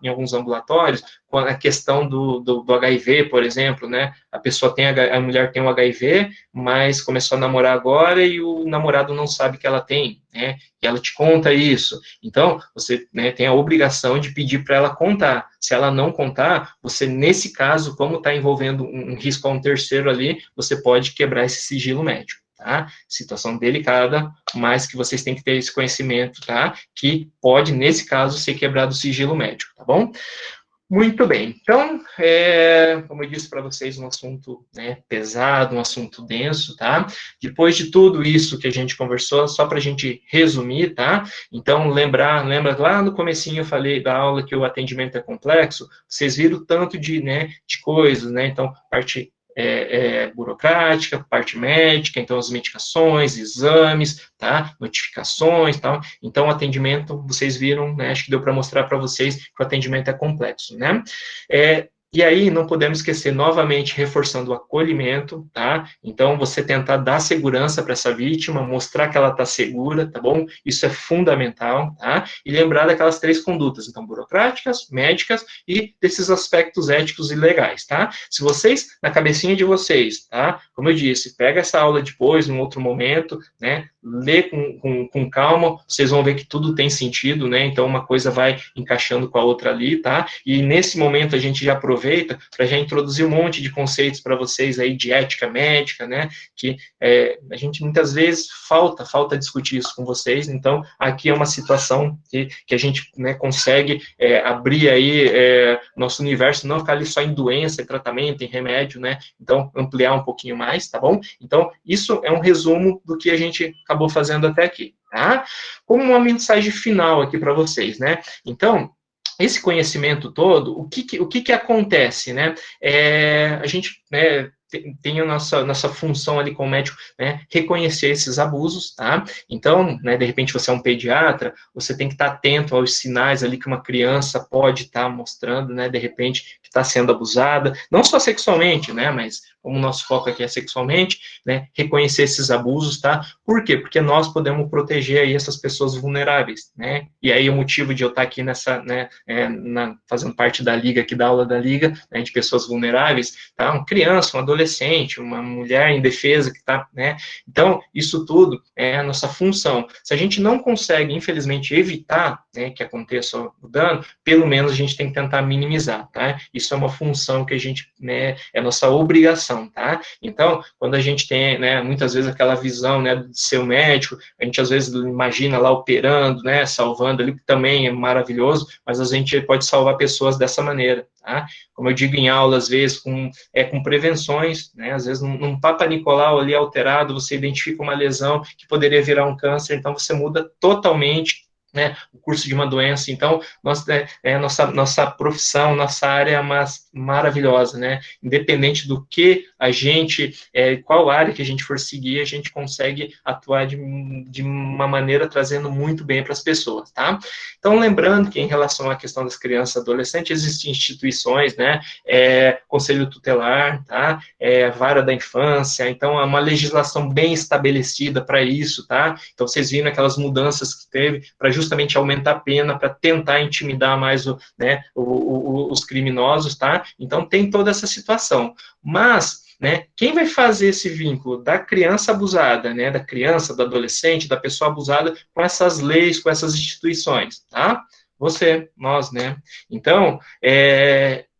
em alguns ambulatórios, com a questão do HIV, por exemplo, né? A mulher tem o HIV, mas começou a namorar agora e o namorado não sabe que ela tem. né, e ela te conta isso, então você, né, tem a obrigação de pedir para ela contar. Se ela não contar, você, nesse caso, como está envolvendo um risco a um terceiro ali, você pode quebrar esse sigilo médico. Tá? Situação delicada, mas que vocês têm que ter esse conhecimento, tá? Que pode, nesse caso, ser quebrado o sigilo médico, tá bom? Muito bem, então, como eu disse para vocês, um assunto, né, pesado, um assunto denso, tá? Depois de tudo isso que a gente conversou, só para a gente resumir, tá? Então, lembra lá no comecinho eu falei da aula que o atendimento é complexo, vocês viram o tanto de, né, de coisas, né? Então, parte burocrática, parte médica, então as medicações, exames, tá? Notificações, tal. Então, o atendimento, vocês viram, né? Acho que deu para mostrar para vocês que o atendimento é complexo, né? E aí, não podemos esquecer, novamente, reforçando o acolhimento, tá? Então, você tentar dar segurança para essa vítima, mostrar que ela está segura, tá bom? Isso é fundamental, tá? E lembrar daquelas 3 condutas, então, burocráticas, médicas e desses aspectos éticos e legais, tá? Se vocês, na cabecinha de vocês, tá? Como eu disse, pega essa aula depois, num outro momento, né? Lê com calma, vocês vão ver que tudo tem sentido, né? Então, uma coisa vai encaixando com a outra ali, tá? E nesse momento a gente já aproveita para já introduzir um monte de conceitos para vocês aí de ética médica, né? Que a gente muitas vezes falta discutir isso com vocês. Então, aqui é uma situação que a gente, né, consegue abrir aí nosso universo, não ficar ali só em doença, em tratamento, em remédio, né? Então, ampliar um pouquinho mais, tá bom? Então, isso é um resumo do que a gente acabou fazendo até aqui, tá? Como uma mensagem final aqui para vocês, né? Então, esse conhecimento todo, o que acontece, né? A gente, né, tem a nossa função ali como médico, né, reconhecer esses abusos, tá? Então, né, de repente você é um pediatra, você tem que estar atento aos sinais ali que uma criança pode estar mostrando, né, de repente, que está sendo abusada, não só sexualmente, né, mas como o nosso foco aqui é sexualmente, né, reconhecer esses abusos, tá? Por quê? Porque nós podemos proteger aí essas pessoas vulneráveis, né? E aí o motivo de eu estar aqui nessa, né, fazendo parte da liga aqui, da aula da liga, né, de pessoas vulneráveis, tá? Uma criança, um adolescente, uma mulher indefesa que tá, né? Então, isso tudo é a nossa função. Se a gente não consegue, infelizmente, evitar, né, que aconteça o dano, pelo menos a gente tem que tentar minimizar, tá? Isso é uma função que a gente, né, é nossa obrigação, tá? Então, quando a gente tem, né, muitas vezes aquela visão, né, de ser um médico, a gente às vezes imagina lá operando, né, salvando ali, que também é maravilhoso, mas a gente pode salvar pessoas dessa maneira, tá? Como eu digo em aula, às vezes, com prevenções, né, às vezes num Papa Nicolau ali alterado, você identifica uma lesão que poderia virar um câncer, então você muda totalmente, né, o curso de uma doença. Então, nossa profissão, nossa área é maravilhosa, né? Independente do que a gente, qual área que a gente for seguir, a gente consegue atuar de uma maneira trazendo muito bem para as pessoas, tá? Então, lembrando que em relação à questão das crianças e adolescentes, existem instituições, né? Conselho tutelar, tá? Vara da infância, então é uma legislação bem estabelecida para isso, tá? Então, vocês viram aquelas mudanças que teve para justamente aumentar a pena, para tentar intimidar mais os criminosos, tá? Então, tem toda essa situação. Mas, né, quem vai fazer esse vínculo da criança abusada, né, da criança, do adolescente, da pessoa abusada, com essas leis, com essas instituições, tá? Você, nós, né? Então,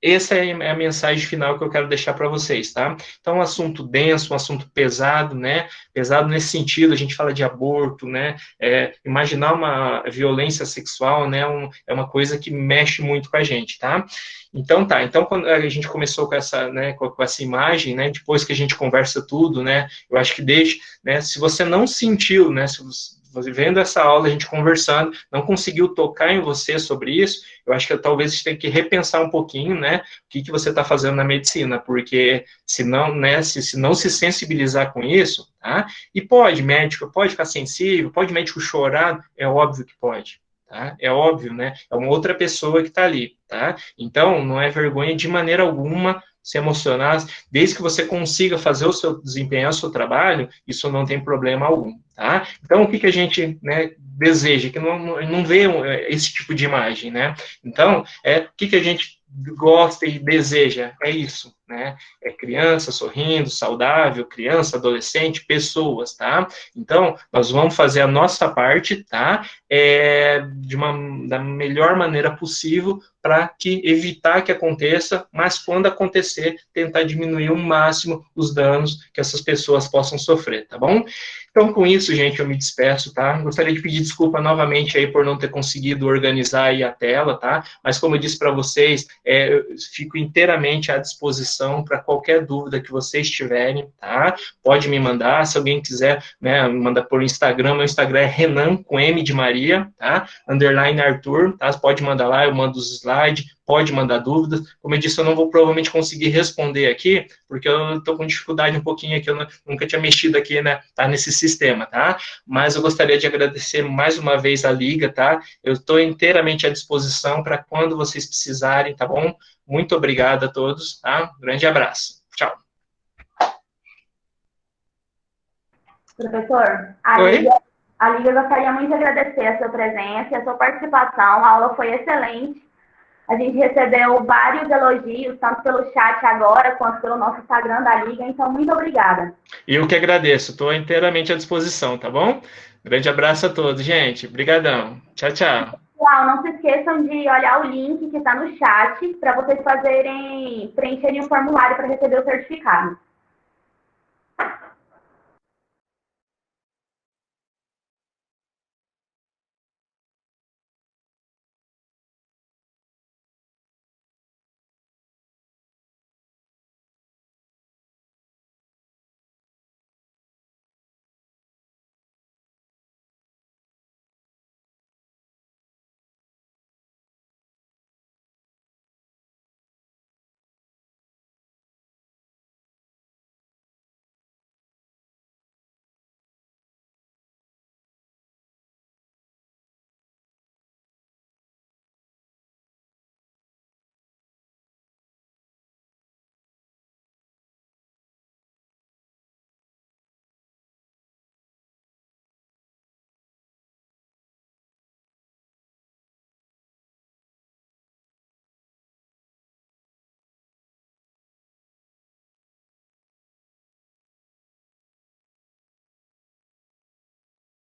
essa é a mensagem final que eu quero deixar para vocês, tá? Então, um assunto denso, um assunto pesado, né? Pesado nesse sentido, a gente fala de aborto, né? Imaginar uma violência sexual, né? É uma coisa que mexe muito com a gente, tá? Então, quando a gente começou com essa, né, com essa imagem, né? Depois que a gente conversa tudo, né? Eu acho que né? Se você não sentiu, né? Se você vendo essa aula, a gente conversando, não conseguiu tocar em você sobre isso, eu acho que talvez você tenha que repensar um pouquinho, né, o que você está fazendo na medicina, porque se não, né, se não se sensibilizar com isso, tá, e médico pode ficar sensível, pode médico chorar, é óbvio que pode, tá, é óbvio, né, é uma outra pessoa que está ali, tá, então não é vergonha de maneira alguma se emocionar, desde que você consiga fazer o seu desempenhar o seu trabalho, isso não tem problema algum, tá? Então, o que a gente, né, deseja? Que não vê esse tipo de imagem, né? Então, o que a gente gosta e deseja? É isso, né? É criança sorrindo, saudável, criança, adolescente, pessoas, tá? Então, nós vamos fazer a nossa parte, tá? Da melhor maneira possível para que evitar que aconteça, mas quando acontecer, tentar diminuir o máximo os danos que essas pessoas possam sofrer, tá bom? Então, com isso, gente, eu me despeço, tá? Gostaria de pedir desculpa novamente aí por não ter conseguido organizar aí a tela, tá? Mas como eu disse para vocês, eu fico inteiramente à disposição para qualquer dúvida que vocês tiverem, tá? Pode me mandar, se alguém quiser, né, manda por Instagram, meu Instagram é Renan, com M de Maria, tá? Underline Arthur, tá? Pode mandar lá, eu mando os slides, pode mandar dúvidas. Como eu disse, eu não vou provavelmente conseguir responder aqui, porque eu estou com dificuldade um pouquinho aqui, eu nunca tinha mexido aqui, né, tá, nesse sistema, tá? Mas eu gostaria de agradecer mais uma vez a Liga, tá? Eu estou inteiramente à disposição para quando vocês precisarem, tá bom? Muito obrigado a todos, tá? Um grande abraço. Tchau. Professor, Oi? a Liga gostaria muito de agradecer a sua presença e a sua participação. A aula foi excelente. A gente recebeu vários elogios, tanto pelo chat agora, quanto pelo nosso Instagram da Liga. Então, muito obrigada. Eu que agradeço. Estou inteiramente à disposição, tá bom? Grande abraço a todos, gente. Obrigadão. Tchau, tchau. Pessoal, não se esqueçam de olhar o link que está no chat para vocês preencherem o formulário para receber o certificado.